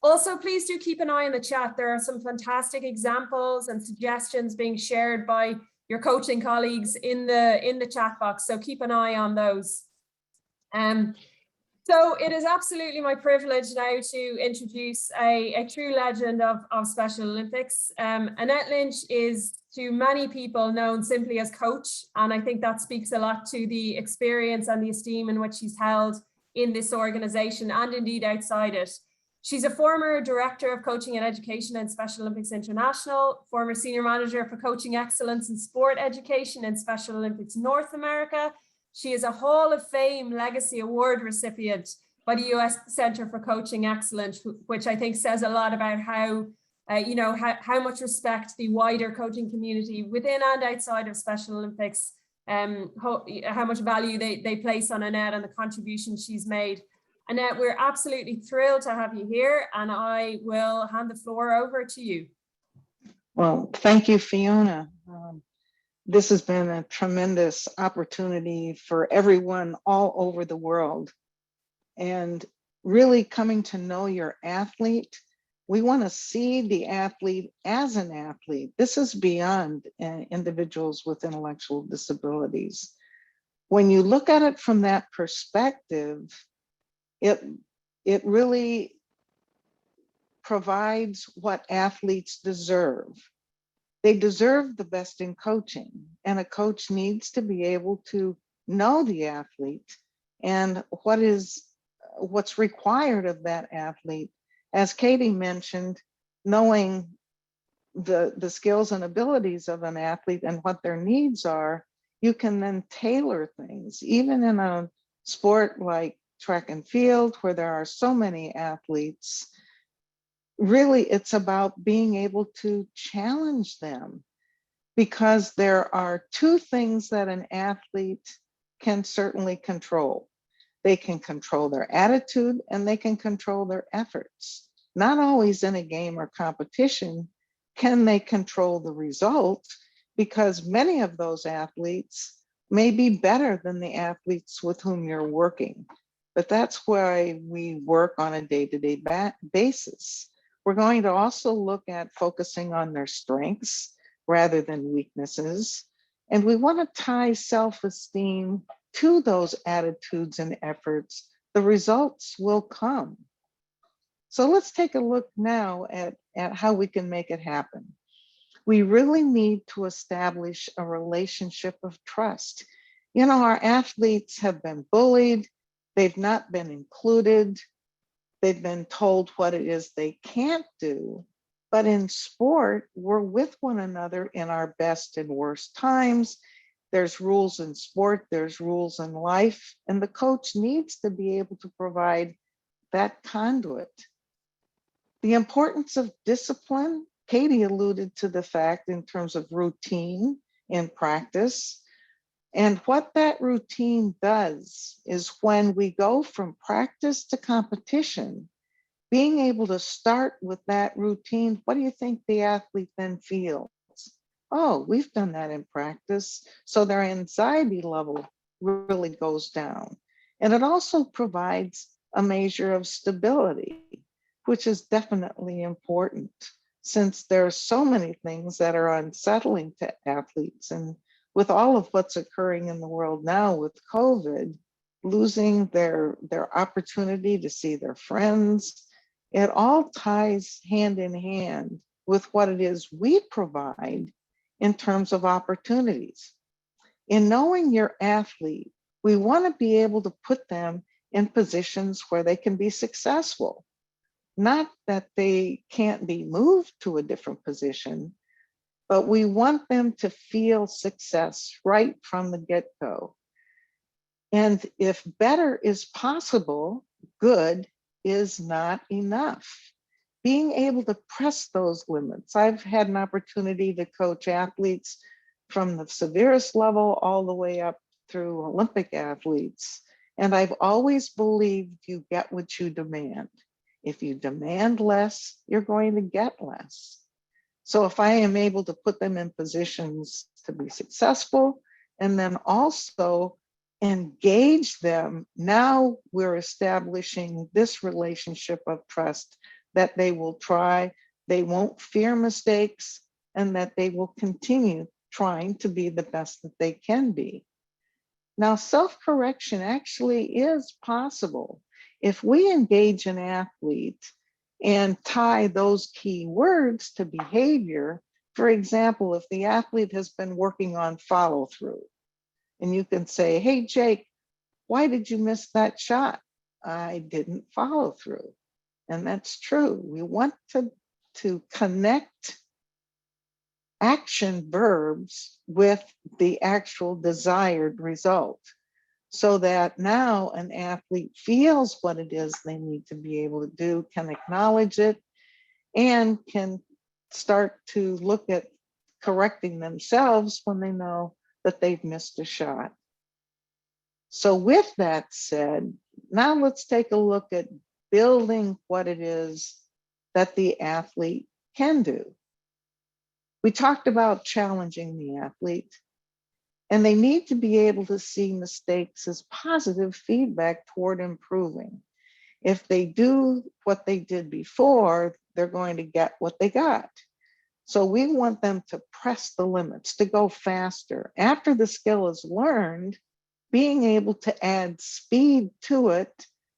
Also, please do keep an eye on the chat. There are some fantastic examples and suggestions being shared by your coaching colleagues in the chat box, so keep an eye on those. So it is absolutely my privilege now to introduce a true legend of Special Olympics. Annette Lynch is to many people known simply as Coach, and I think that speaks a lot to the experience and the esteem in which she's held in this organization and indeed outside it. She's a former Director of Coaching and Education in Special Olympics International, former Senior Manager for Coaching Excellence in Sport Education in Special Olympics North America. She is a Hall of Fame Legacy Award recipient by the US Center for Coaching Excellence, which I think says a lot about how, how much respect the wider coaching community within and outside of Special Olympics, how much value they place on Annette and the contribution she's made. Annette, we're absolutely thrilled to have you here, and I will hand the floor over to you. Well, thank you, Fiona. This has been a tremendous opportunity for everyone all over the world. And really coming to know your athlete, we want to see the athlete as an athlete. This is beyond individuals with intellectual disabilities. When you look at it from that perspective, it really provides what athletes deserve. They deserve the best in coaching, and a coach needs to be able to know the athlete and what's required of that athlete. As Katie mentioned, knowing the skills and abilities of an athlete and what their needs are, you can then tailor things. Even in a sport like track and field, where there are so many athletes, really it's about being able to challenge them, because there are two things that an athlete can certainly control. They can control their attitude and they can control their efforts. Not always in a game or competition can they control the result, because many of those athletes may be better than the athletes with whom you're working. But that's why we work on a day-to-day basis. We're going to also look at focusing on their strengths rather than weaknesses. And we want to tie self-esteem to those attitudes and efforts. The results will come. So let's take a look now at how we can make it happen. We really need to establish a relationship of trust. You know, our athletes have been bullied. They've not been included. They've been told what it is they can't do. But in sport, we're with one another in our best and worst times. There's rules in sport, there's rules in life, and the coach needs to be able to provide that conduit. The importance of discipline, Katie alluded to the fact in terms of routine in practice. And what that routine does is when we go from practice to competition, being able to start with that routine, what do you think the athlete then feels? Oh, we've done that in practice. So their anxiety level really goes down. And it also provides a measure of stability, which is definitely important, since there are so many things that are unsettling to athletes. And with all of what's occurring in the world now with COVID, losing their opportunity to see their friends, it all ties hand in hand with what it is we provide in terms of opportunities. In knowing your athlete, we want to be able to put them in positions where they can be successful. Not that they can't be moved to a different position, but we want them to feel success right from the get-go. And if better is possible, good is not enough. Being able to press those limits. I've had an opportunity to coach athletes from the severest level all the way up through Olympic athletes. And I've always believed you get what you demand. If you demand less, you're going to get less. So if I am able to put them in positions to be successful, and then also engage them, now we're establishing this relationship of trust that they will try, they won't fear mistakes, and that they will continue trying to be the best that they can be. Now, self-correction actually is possible. If we engage an athlete and tie those key words to behavior, for example, if the athlete has been working on follow through, and you can say, hey, Jake, why did you miss that shot? I didn't follow through. And that's true. We want to connect action verbs with the actual desired result, so that now an athlete feels what it is they need to be able to do, can acknowledge it, and can start to look at correcting themselves when they know that they've missed a shot. So with that said, now let's take a look at building what it is that the athlete can do. We talked about challenging the athlete, and they need to be able to see mistakes as positive feedback toward improving. If they do what they did before, they're going to get what they got. So we want them to press the limits, to go faster. After the skill is learned, being able to add speed to it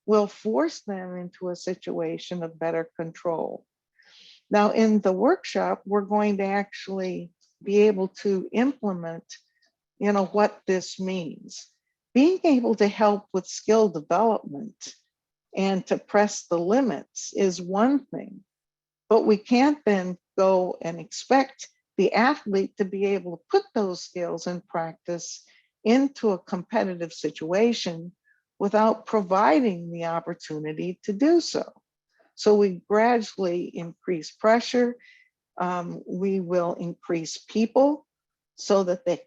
will force them into a situation of better control. Now, in the workshop, we're going to actually be able to implement, what this means. Being able to help with skill development and to press the limits is one thing, but we can't then go and expect the athlete to be able to put those skills in practice into a competitive situation without providing the opportunity to do so. So we gradually increase pressure. We will increase people so that they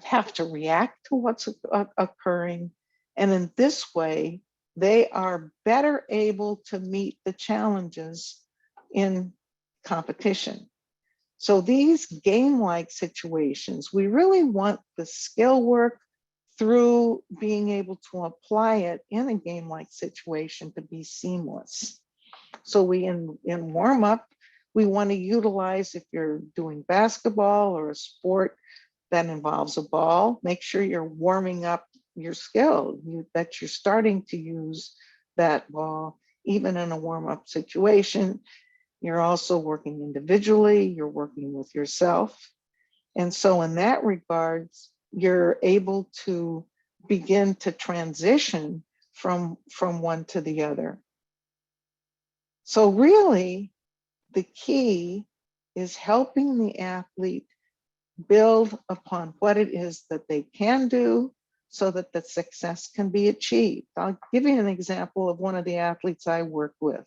have to react to what's occurring. And in this way, they are better able to meet the challenges in competition. So these game-like situations, we really want the skill work through being able to apply it in a game-like situation to be seamless. So we in warm-up, we want to utilize, if you're doing basketball or a sport that involves a ball, make sure you're warming up your skill, that you're starting to use that ball, even in a warm-up situation. You're also working individually, you're working with yourself. And so in that regards, you're able to begin to transition from one to the other. So really, the key is helping the athlete build upon what it is that they can do so that the success can be achieved. I'll give you an example of one of the athletes I work with.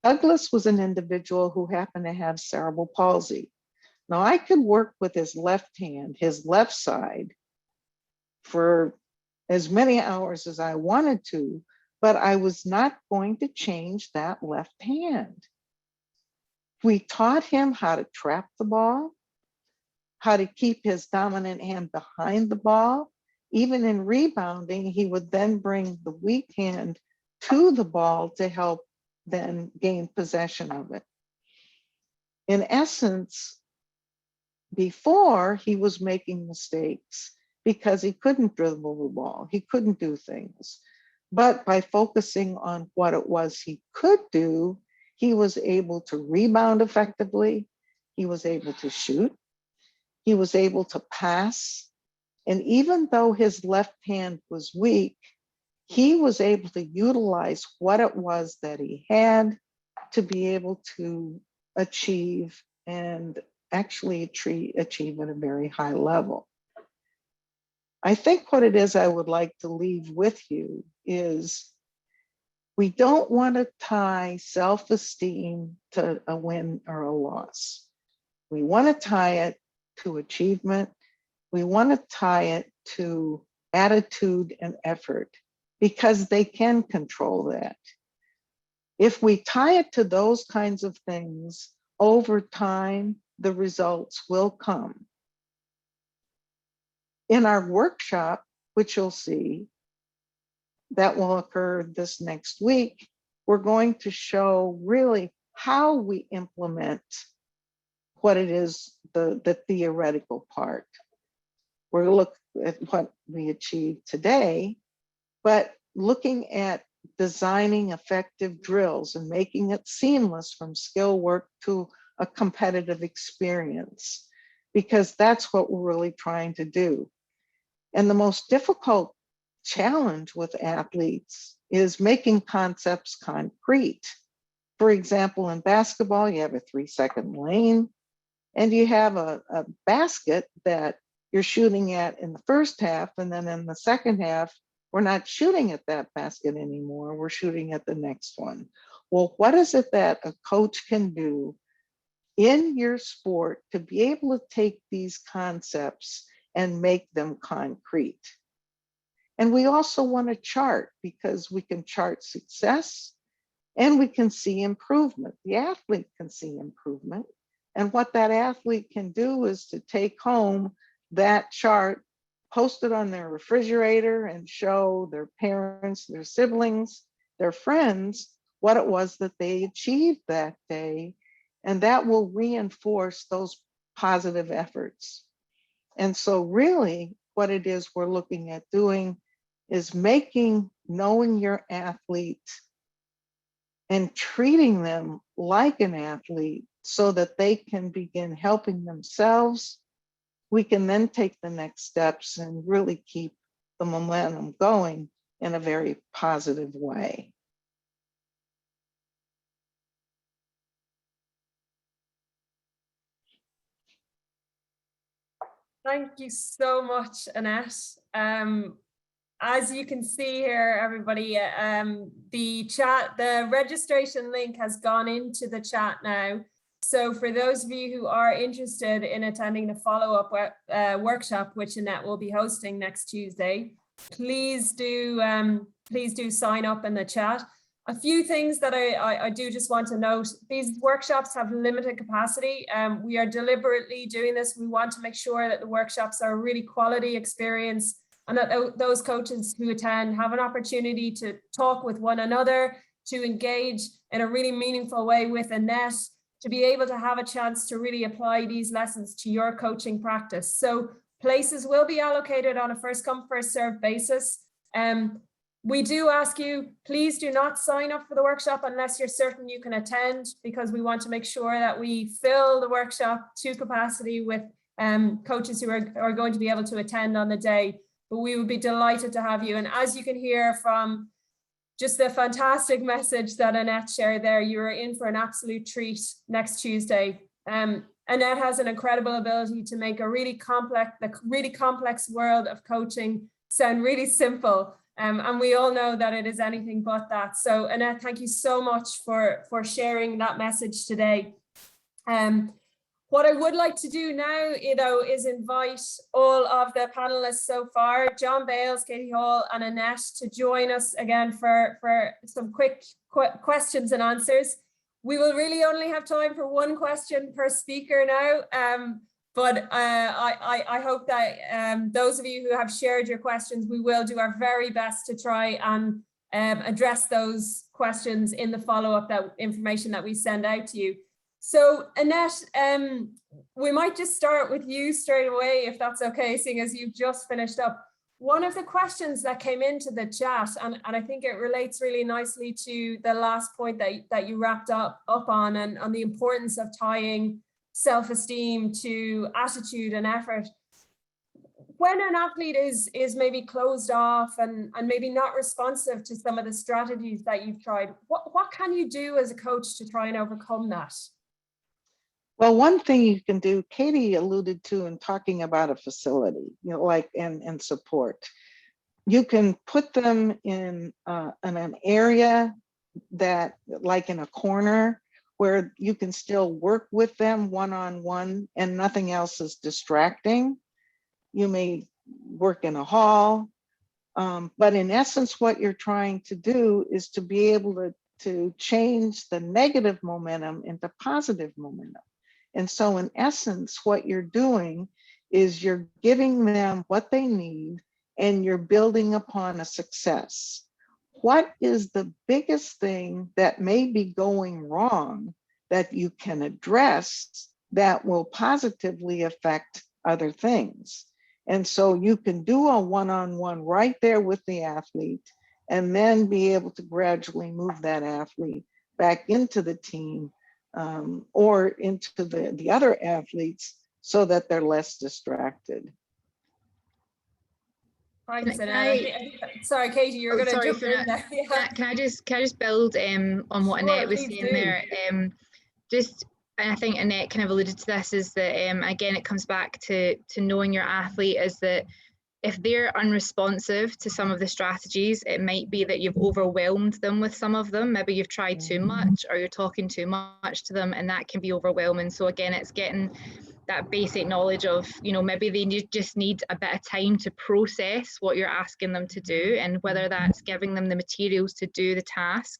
Douglas was an individual who happened to have cerebral palsy. Now I could work with his left hand, his left side, for as many hours as I wanted to, but I was not going to change that left hand. We taught him how to trap the ball, how to keep his dominant hand behind the ball. Even in rebounding, he would then bring the weak hand to the ball to help then gain possession of it. In essence, before he was making mistakes because he couldn't dribble the ball, he couldn't do things. But by focusing on what it was he could do, He was able to rebound effectively. He was able to shoot. He was able to pass. And even though his left hand was weak, he was able to utilize what it was that he had to be able to achieve and actually achieve at a very high level. I think what it is I would like to leave with you is we don't want to tie self-esteem to a win or a loss. We want to tie it to achievement. We want to tie it to attitude and effort because they can control that. If we tie it to those kinds of things over time, the results will come. In our workshop, which you'll see, that will occur this next week, we're going to show really how we implement what it is, the theoretical part. We're going to look at what we achieved today, but looking at designing effective drills and making it seamless from skill work to a competitive experience, because that's what we're really trying to do. And the most difficult challenge with athletes is making concepts concrete. For example, in basketball, you have a 3-second lane and you have a basket that you're shooting at in the first half, and then in the second half, we're not shooting at that basket anymore, we're shooting at the next one. Well, what is it that a coach can do in your sport to be able to take these concepts and make them concrete? And we also want to chart, because we can chart success and we can see improvement. The athlete can see improvement. And what that athlete can do is to take home that chart, post it on their refrigerator and show their parents, their siblings, their friends, what it was that they achieved that day. And that will reinforce those positive efforts. And so really what it is we're looking at doing is knowing your athlete and treating them like an athlete so that they can begin helping themselves. We can then take the next steps and really keep the momentum going in a very positive way. Thank you so much, Annette. As you can see here, everybody, the registration link has gone into the chat now. So for those of you who are interested in attending the follow-up workshop, which Annette will be hosting next Tuesday, please do sign up in the chat. A few things that I do just want to note: these workshops have limited capacity. We are deliberately doing this. We want to make sure that the workshops are a really quality experience, and that those coaches who attend have an opportunity to talk with one another, to engage in a really meaningful way with Annette, to be able to have a chance to really apply these lessons to your coaching practice. So places will be allocated on a first come, first served basis. We do ask you, please do not sign up for the workshop unless you're certain you can attend, because we want to make sure that we fill the workshop to capacity with coaches who are going to be able to attend on the day. But we would be delighted to have you. And as you can hear from just the fantastic message that Annette shared there, you're in for an absolute treat next Tuesday. Annette has an incredible ability to make the really complex world of coaching sound really simple. And we all know that it is anything but that. So Annette, thank you so much for sharing that message today. What I would like to do now, is invite all of the panelists so far, John Bales, Katie Hall, and Annette, to join us again for some quick questions and answers. We will really only have time for one question per speaker now, but I hope that those of you who have shared your questions, we will do our very best to try and address those questions in the follow-up information that we send out to you. So Annette, we might just start with you straight away, if that's okay, seeing as you've just finished up. one of the questions that came into the chat, and I think it relates really nicely to the last point that you wrapped up on, and on the importance of tying self-esteem to attitude and effort. When an athlete is maybe closed off and maybe not responsive to some of the strategies that you've tried, what can you do as a coach to try and overcome that? Well, one thing you can do, Katie alluded to in talking about a facility, like and support. You can put them in an area that, like in a corner, where you can still work with them one-on-one and nothing else is distracting. You may work in a hall, but in essence, what you're trying to do is to be able to change the negative momentum into positive momentum. And so in essence, what you're doing is you're giving them what they need and you're building upon a success. What is the biggest thing that may be going wrong that you can address that will positively affect other things? And so you can do a one-on-one right there with the athlete and then be able to gradually move that athlete back into the team or into the other athletes so that they're less distracted. Thanks, sorry, Katie, you're going to jump in there. Yeah. Can I just build on what Annette was saying there? And I think Annette kind of alluded to this, is that again, it comes back to knowing your athlete, is that if they're unresponsive to some of the strategies, it might be that you've overwhelmed them with some of them. Maybe you've tried too much or you're talking too much to them, and that can be overwhelming. So again, it's getting that basic knowledge of, maybe they just need a bit of time to process what you're asking them to do, and whether that's giving them the materials to do the task,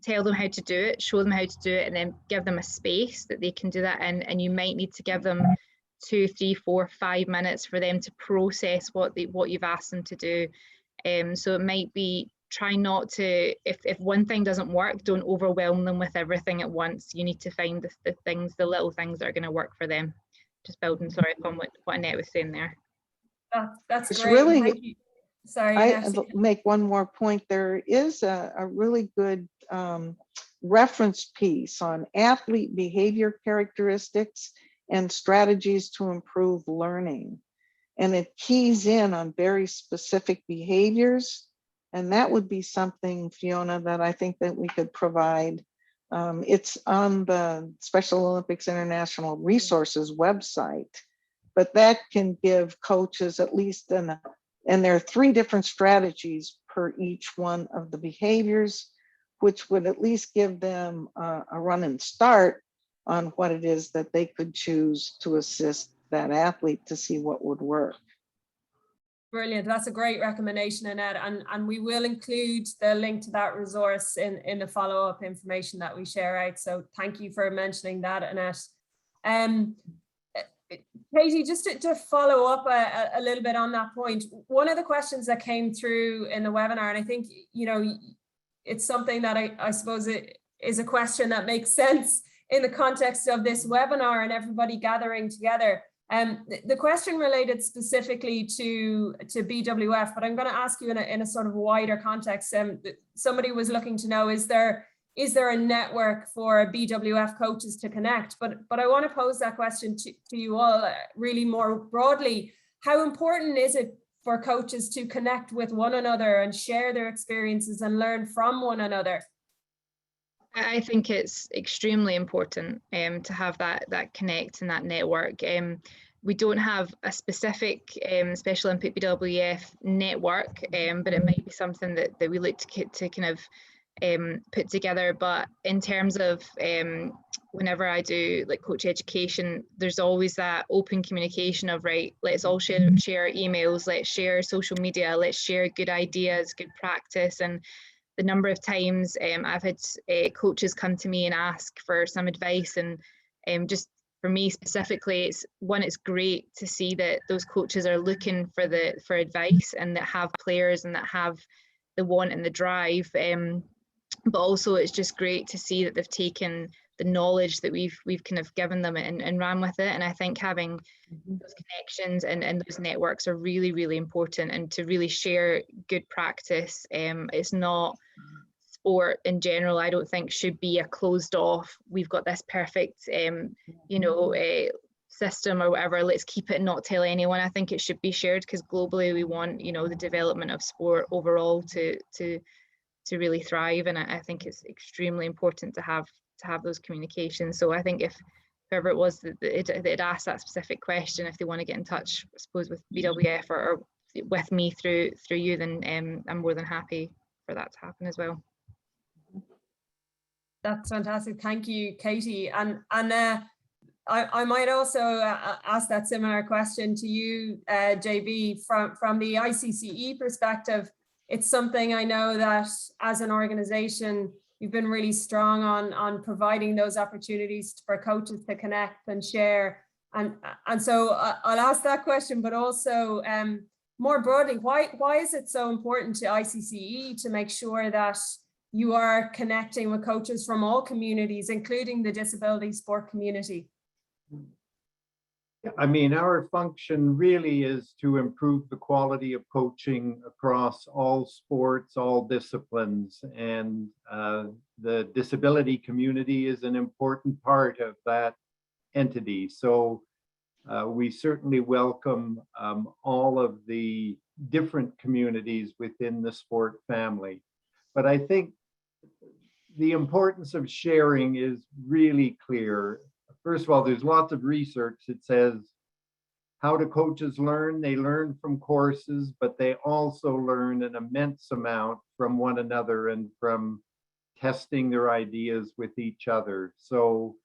tell them how to do it, show them how to do it, and then give them a space that they can do that in. And you might need to give them 2, 3, 4, 5 minutes for them to process what you've asked them to do. So it might be, try not to, if one thing doesn't work, don't overwhelm them with everything at once. You need to find the little things that are going to work for them. Just building, sorry, upon what Annette was saying there. That's it's great. Really, thank you. Sorry, I'll make one more point. There is a really good reference piece on athlete behavior characteristics and strategies to improve learning. And it keys in on very specific behaviors. And that would be something, Fiona, that I think that we could provide. It's on the Special Olympics International Resources website, but that can give coaches at least and there are 3 different strategies per each one of the behaviors, which would at least give them a run and start on what it is that they could choose to assist that athlete to see what would work. Brilliant. That's a great recommendation, Annette. And we will include the link to that resource in the follow-up information that we share out. So thank you for mentioning that, Annette. Katie, just to follow up a little bit on that point, one of the questions that came through in the webinar, and I think, it's something that I suppose it is a question that makes sense in the context of this webinar and everybody gathering together. The question related specifically to BWF, but I'm going to ask you in a sort of wider context. Somebody was looking to know, is there a network for BWF coaches to connect? But I want to pose that question to you all really more broadly. How important is it for coaches to connect with one another and share their experiences and learn from one another? I think it's extremely important to have that connect and that network. We don't have a specific Special Olympic BWF network, but it might be something that we look to kind of put together. But in terms of whenever I do like coach education, there's always that open communication of, right, let's all share emails, let's share social media, let's share good ideas, good practice. And the number of times I've had coaches come to me and ask for some advice, and just for me specifically, it's great to see that those coaches are looking for advice and that have players and that have the want and the drive. But also it's just great to see that they've taken knowledge that we've kind of given them and ran with it. And I think having those connections and those networks are really, really important, and to really share good practice. It's not, sport in general, I don't think should be a closed off, we've got this perfect system or whatever, let's keep it and not tell anyone. I think it should be shared, because globally we want, the development of sport overall to really thrive. And I think it's extremely important to have those communications. So I think if whoever it was that asked that specific question, if they want to get in touch, I suppose, with BWF or with me through you, then I'm more than happy for that to happen as well. That's fantastic. Thank you, Katie. And I might also ask that similar question to you, JB, from the ICCE perspective. It's something I know that as an organization, you've been really strong on providing those opportunities for coaches to connect and share. And so I'll ask that question, but also more broadly, why is it so important to ICCE to make sure that you are connecting with coaches from all communities, including the disability sport community? I mean, our function really is to improve the quality of coaching across all sports, all disciplines, and the disability community is an important part of that entity. So we certainly welcome all of the different communities within the sport family. But I think the importance of sharing is really clear. First of all, there's lots of research that says, how do coaches learn? They learn from courses, but they also learn an immense amount from one another and from testing their ideas with each other. So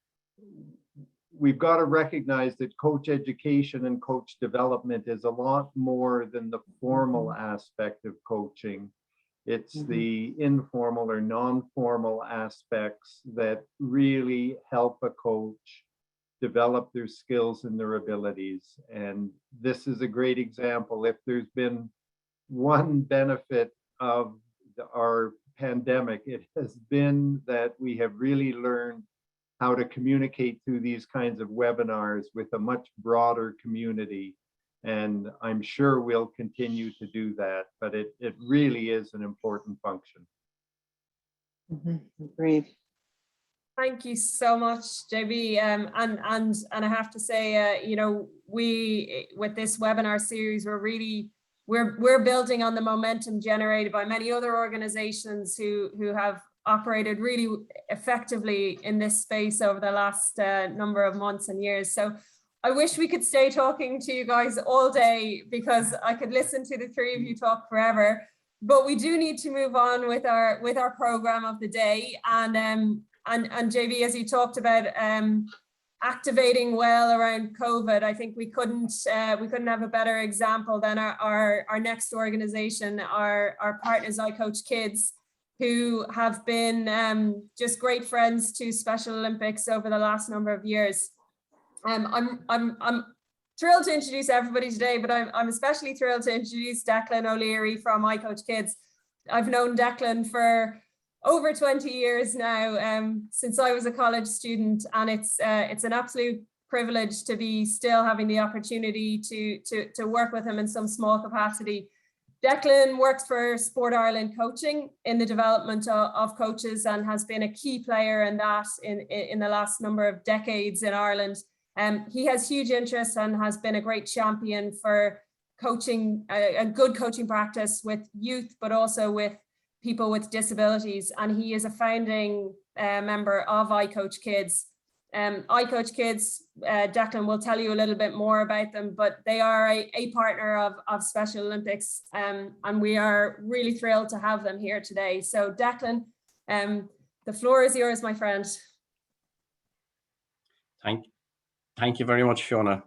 we've got to recognize that coach education and coach development is a lot more than the formal aspect of coaching. It's the informal or non-formal aspects that really help a coach develop their skills and their abilities. And this is a great example. If there's been one benefit of our pandemic, it has been that we have really learned how to communicate through these kinds of webinars with a much broader community. And I'm sure we'll continue to do that, but it really is an important function. Agreed. Thank you so much, JB. And I have to say, we, with this webinar series, we're building on the momentum generated by many other organizations who have operated really effectively in this space over the last number of months and years. So I wish we could stay talking to you guys all day, because I could listen to the three of you talk forever. But we do need to move on with our program of the day. And JB, as you talked about activating well around COVID, I think we couldn't have a better example than our next organization, our partners ICOACHKIDS, who have been just great friends to Special Olympics over the last number of years. I'm thrilled to introduce everybody today, but I'm especially thrilled to introduce Declan O'Leary from ICOACHKIDS. I've known Declan for over 20 years now, since I was a college student, and it's an absolute privilege to be still having the opportunity to work with him in some small capacity. Declan works for Sport Ireland Coaching in the development of coaches, and has been a key player in that in the last number of decades in Ireland. He has huge interest and has been a great champion for coaching, a good coaching practice with youth, but also with people with disabilities. And he is a founding member of ICOACHKIDS. ICOACHKIDS, Declan will tell you a little bit more about them, but they are a partner of Special Olympics, and we are really thrilled to have them here today. So Declan, the floor is yours, my friend. Thank you very much, Fiona.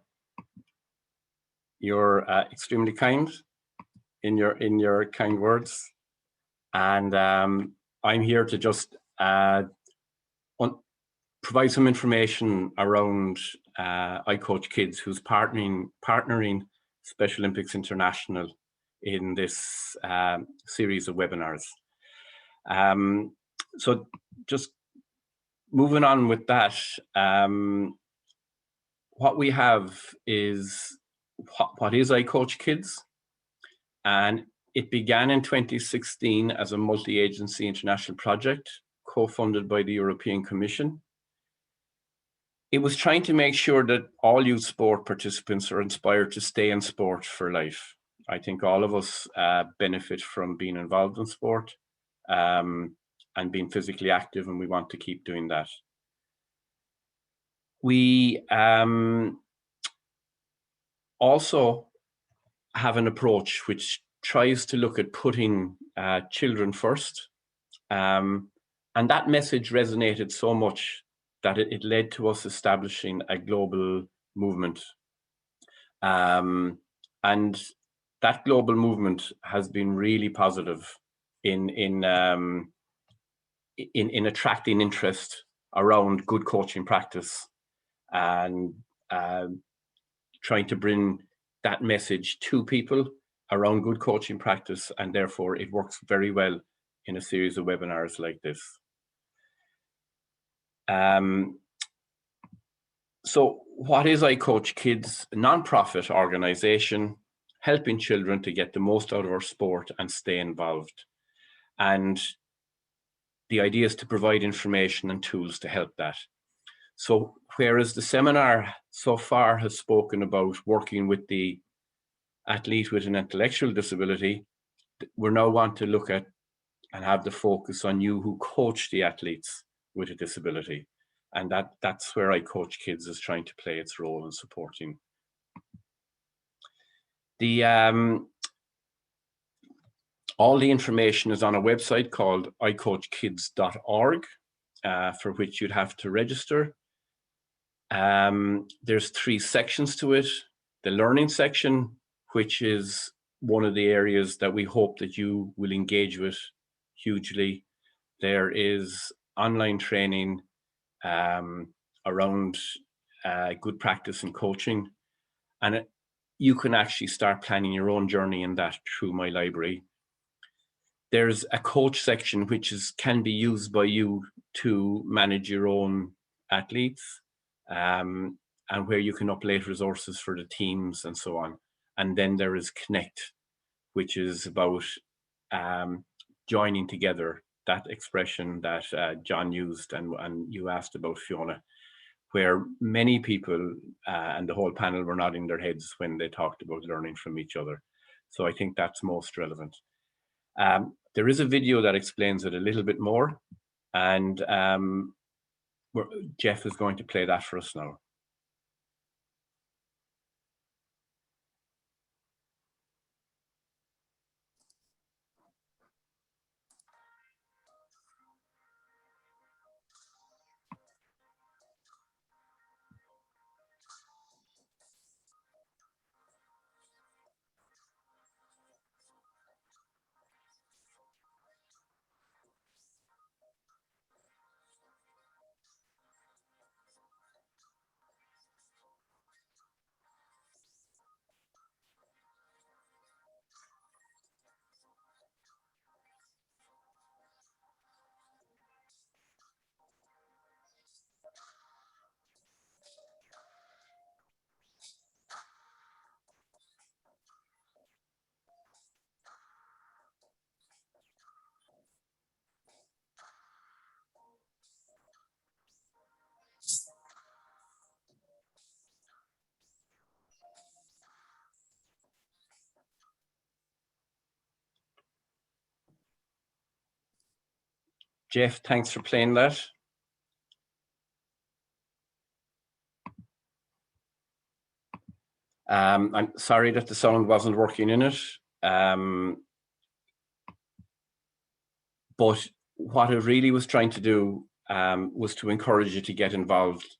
You're extremely kind in your kind words, and I'm here to just provide some information around ICOACHKIDS, who's partnering Special Olympics International in this series of webinars. So just moving on with that, what we have is what is ICOACHKIDS, and it began in 2016 as a multi-agency international project co-funded by the European Commission. It was trying to make sure that all youth sport participants are inspired to stay in sport for life. I think all of us benefit from being involved in sport and being physically active, and we want to keep doing that. We also have an approach which tries to look at putting children first. And that message resonated so much that it led to us establishing a global movement. And that global movement has been really positive in attracting interest around good coaching practice and trying to bring that message to people around good coaching practice, and therefore it works very well in a series of webinars like this. So what is ICOACHKIDS? A non-profit organization helping children to get the most out of our sport and stay involved. And the idea is to provide information and tools to help that. So whereas the seminar so far has spoken about working with the athlete with an intellectual disability, we now want to look at and have the focus on you who coach the athletes with a disability. And that's where ICOACHKIDS is trying to play its role in supporting. All the information is on a website called icoachkids.org, for which you'd have to register. There's 3 sections to it. The learning section, which is one of the areas that we hope that you will engage with hugely. There is online training around good practice and coaching. And you can actually start planning your own journey in that through my library. There's a coach section which can be used by you to manage your own athletes, and where you can upload resources for the teams and so on. And then there is Connect, which is about joining together, that expression that John used and you asked about, Fiona, where many people and the whole panel were nodding their heads when they talked about learning from each other. So I think that's most relevant. There is a video that explains it a little bit more, and Jeff is going to play that for us now. Jeff, thanks for playing that. I'm sorry that the sound wasn't working in it. But what it really was trying to do was to encourage you to get involved.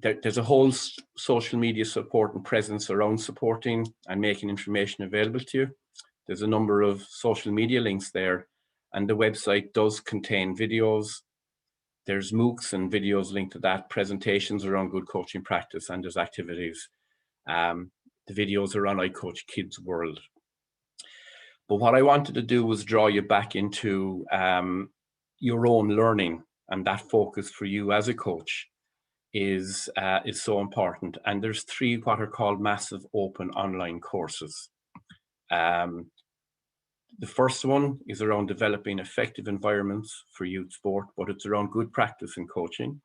There's a whole social media support and presence around supporting and making information available to you. There's a number of social media links there, and the website does contain videos. There's MOOCs and videos linked to that, presentations around good coaching practice, and there's activities. The videos are on ICOACHKIDS World. But what I wanted to do was draw you back into your own learning and that focus for you as a coach is so important. And there's 3 what are called massive open online courses. The first one is around developing effective environments for youth sport, but it's around good practice in coaching.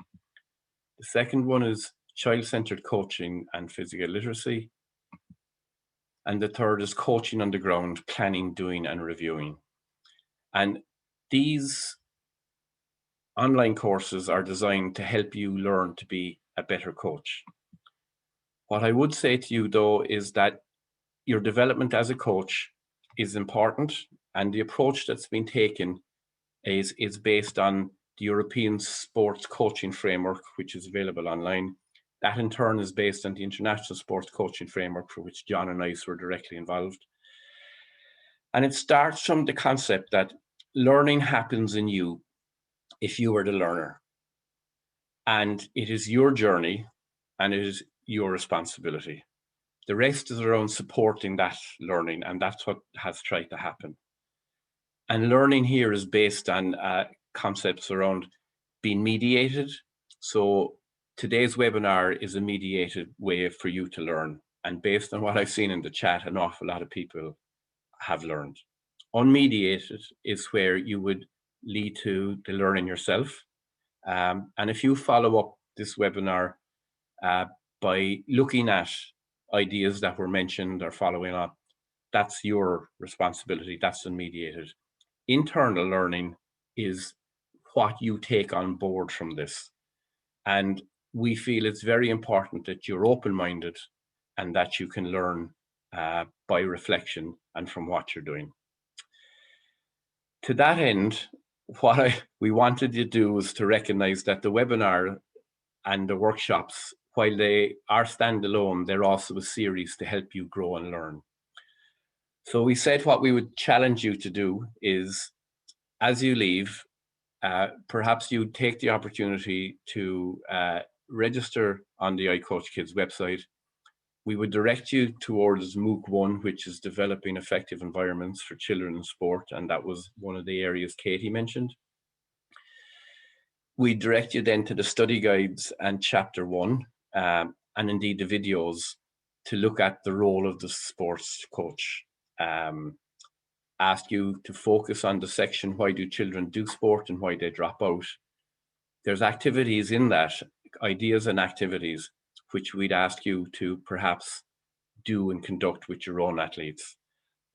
The second one is child-centered coaching and physical literacy. And the third is coaching on the ground, planning, doing, and reviewing. And these online courses are designed to help you learn to be a better coach. What I would say to you, though, is that your development as a coach is important, and the approach that's been taken is based on the European Sports Coaching Framework, which is available online. That in turn is based on the International Sports Coaching Framework, for which John and I were directly involved. And it starts from the concept that learning happens in you if you are the learner. And it is your journey and it is your responsibility. The rest is around supporting that learning, and that's what has tried to happen. And learning here is based on concepts around being mediated. So today's webinar is a mediated way for you to learn. And based on what I've seen in the chat, an awful lot of people have learned. Unmediated is where you would lead to the learning yourself. And if you follow up this webinar by looking at ideas that were mentioned or following up, that's your responsibility. That's unmediated. Internal learning is what you take on board from this. And we feel it's very important that you're open-minded and that you can learn by reflection and from what you're doing. To that end, what we wanted to do was to recognize that the webinar and the workshops, while they are standalone, they're also a series to help you grow and learn. So we said what we would challenge you to do is, as you leave, perhaps you take the opportunity to register on the ICOACHKIDS website. We would direct you towards MOOC 1, which is developing effective environments for children in sport, and that was one of the areas Katie mentioned. We direct you then to the study guides and chapter 1, and indeed the videos, to look at the role of the sports coach. Ask you to focus on the section, why do children do sport and why they drop out. There's activities in that, ideas and activities, which we'd ask you to perhaps do and conduct with your own athletes.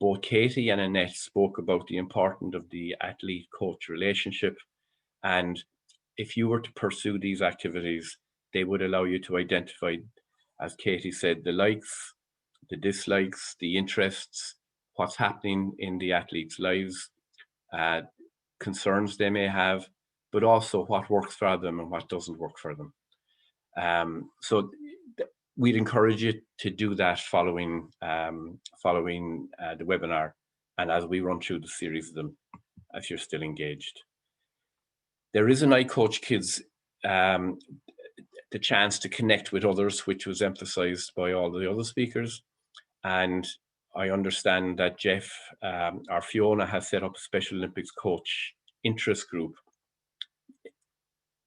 Both Katie and Annette spoke about the importance of the athlete-coach relationship, and if you were to pursue these activities, they would allow you to identify, as Katie said, the likes, the dislikes, the interests, what's happening in the athletes' lives, concerns they may have, but also what works for them and what doesn't work for them. So we'd encourage you to do that following the webinar, and as we run through the series of them, if you're still engaged. There is an ICOACHKIDS, the chance to connect with others, which was emphasized by all the other speakers. And I understand that Jeff or Fiona has set up a Special Olympics coach interest group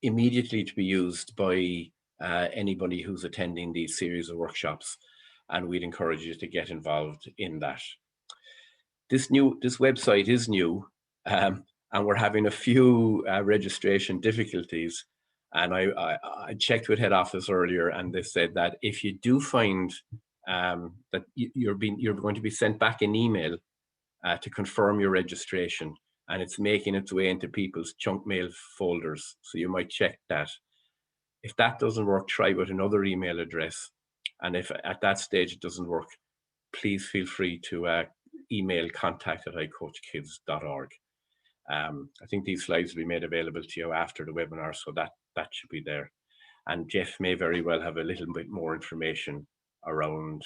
immediately to be used by anybody who's attending these series of workshops, and we'd encourage you to get involved in that. This website is new, and we're having a few registration difficulties. And I checked with head office earlier, and they said that if you do find that you're going to be sent back an email to confirm your registration, and it's making its way into people's junk mail folders, so you might check that. If that doesn't work, try with another email address, and if at that stage it doesn't work, please feel free to email contact@icoachkids.org. I think these slides will be made available to you after the webinar, so that should be there. And Jeff may very well have a little bit more information around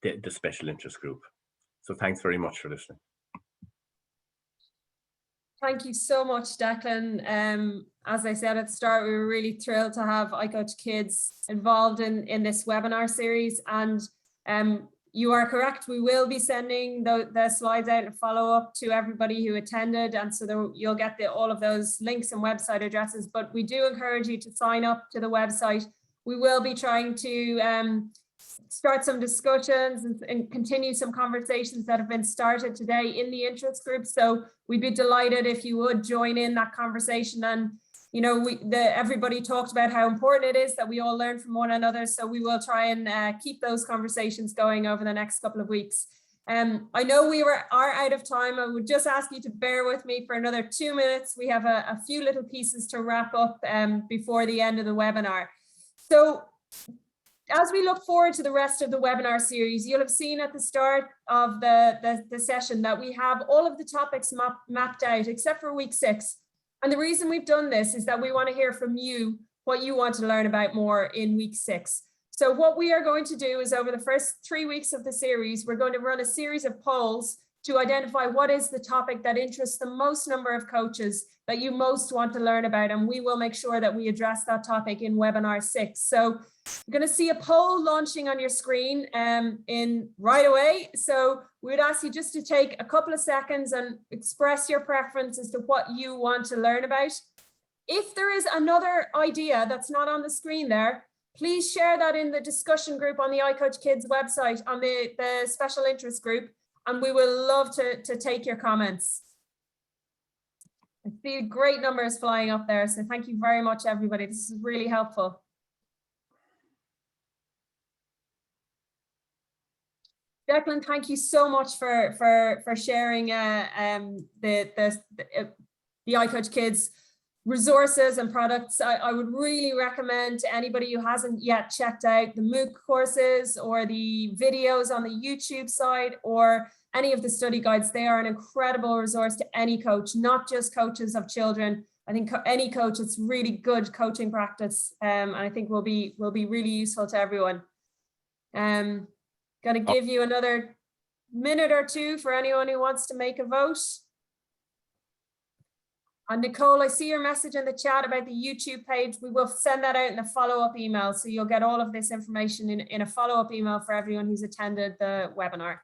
the special interest group. So thanks very much for listening. Thank you so much, Declan. As I said at the start, we were really thrilled to have ICOACHKIDS involved in this webinar series. And You are correct. We will be sending the slides out and follow up to everybody who attended. And so you'll get all of those links and website addresses, but we do encourage you to sign up to the website. We will be trying to start some discussions and continue some conversations that have been started today in the interest group. So we'd be delighted if you would join in that conversation. And you know, everybody talked about how important it is that we all learn from one another. So we will try and keep those conversations going over the next couple of weeks. I know we are out of time. I would just ask you to bear with me for another 2 minutes. We have a few little pieces to wrap up before the end of the webinar. So as we look forward to the rest of the webinar series, you'll have seen at the start of the session that we have all of the topics mapped out except for week 6. And the reason we've done this is that we want to hear from you what you want to learn about more in week 6. So what we are going to do is over the first 3 weeks of the series, we're going to run a series of polls to identify what is the topic that interests the most number of coaches that you most want to learn about. And we will make sure that we address that topic in webinar 6. So you're going to see a poll launching on your screen in right away. So we would ask you just to take a couple of seconds and express your preference as to what you want to learn about. If there is another idea that's not on the screen there, please share that in the discussion group on the ICOACHKIDS website on the special interest group, and we will love to take your comments. I see great numbers flying up there, so thank you very much, everybody. This is really helpful. Declan, thank you so much for sharing the ICOACHKIDS resources and products. I would really recommend to anybody who hasn't yet checked out the MOOC courses or the videos on the YouTube side or any of the study guides. They are an incredible resource to any coach, not just coaches of children. I think any coach, it's really good coaching practice, and I think will be really useful to everyone. Going to give you another minute or two for anyone who wants to make a vote. And Nicole, I see your message in the chat about the YouTube page. We will send that out in a follow-up email. So you'll get all of this information in a follow-up email for everyone who's attended the webinar.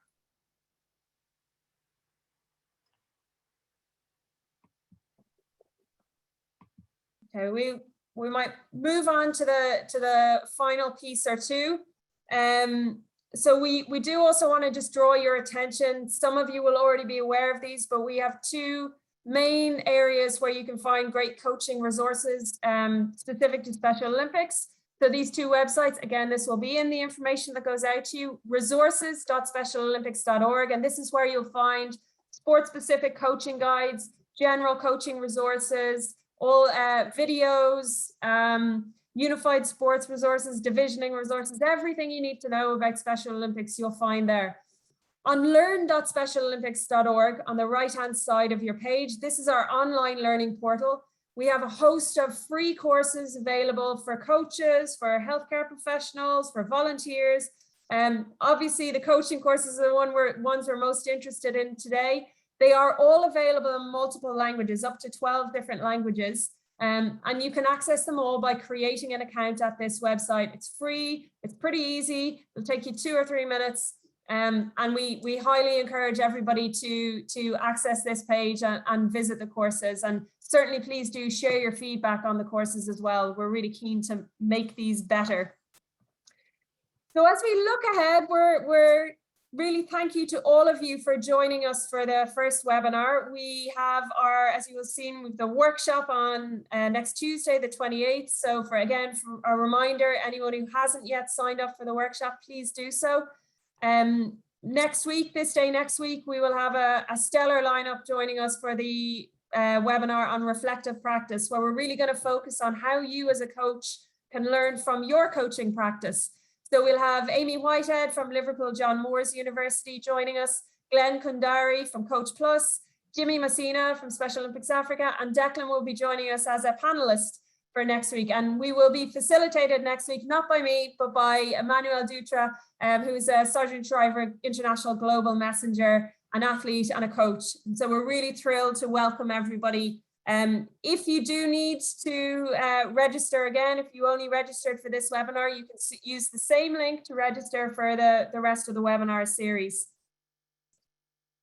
Okay, we might move on to the final piece or two. So we do also want to just draw your attention. Some of you will already be aware of these, but we have 2 main areas where you can find great coaching resources specific to Special Olympics. So these 2 websites, again, this will be in the information that goes out to you, resources.specialolympics.org. And this is where you'll find sport-specific coaching guides, general coaching resources, all videos, unified sports resources, divisioning resources, everything you need to know about Special Olympics, you'll find there. On learn.specialolympics.org, on the right-hand side of your page, this is our online learning portal. We have a host of free courses available for coaches, for healthcare professionals, for volunteers. Obviously, the coaching courses are the ones we're most interested in today. They are all available in multiple languages, up to 12 different languages. And you can access them all by creating an account at this website. It's free, it's pretty easy. It'll take you 2 or 3 minutes. And we highly encourage everybody to access this page and visit the courses. And certainly please do share your feedback on the courses as well. We're really keen to make these better. So as we look ahead, we're really thank you to all of you for joining us for the first webinar. We have as you will see, with the workshop on next Tuesday, the 28th. So for a reminder, anyone who hasn't yet signed up for the workshop, please do so. Next week, we will have a stellar lineup joining us for the webinar on reflective practice, where we're really going to focus on how you as a coach can learn from your coaching practice. So we'll have Amy Whitehead from Liverpool John Moores University joining us, Glenn Kundari from Coach Plus, Jimmy Messina from Special Olympics Africa, and Declan will be joining us as a panelist for next week. And we will be facilitated next week, not by me, but by Emmanuel Dutra, who's a Sergeant Shriver International Global Messenger, an athlete and a coach. And so we're really thrilled to welcome everybody If you do need to register again, if you only registered for this webinar, you can use the same link to register for the rest of the webinar series.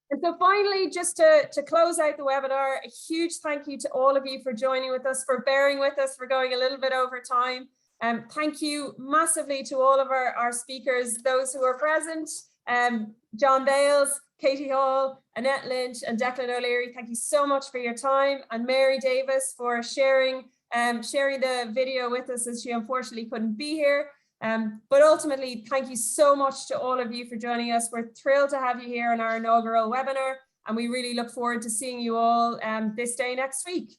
And so finally, just to close out the webinar, a huge thank you to all of you for joining with us, for bearing with us, for going a little bit over time. Thank you massively to all of our speakers, those who are present, John Bales, Katie Hall, Annette Lynch, and Declan O'Leary. Thank you so much for your time, and Mary Davis for sharing the video with us, as she unfortunately couldn't be here. But ultimately, thank you so much to all of you for joining us. We're thrilled to have you here on our inaugural webinar, and we really look forward to seeing you all this day next week.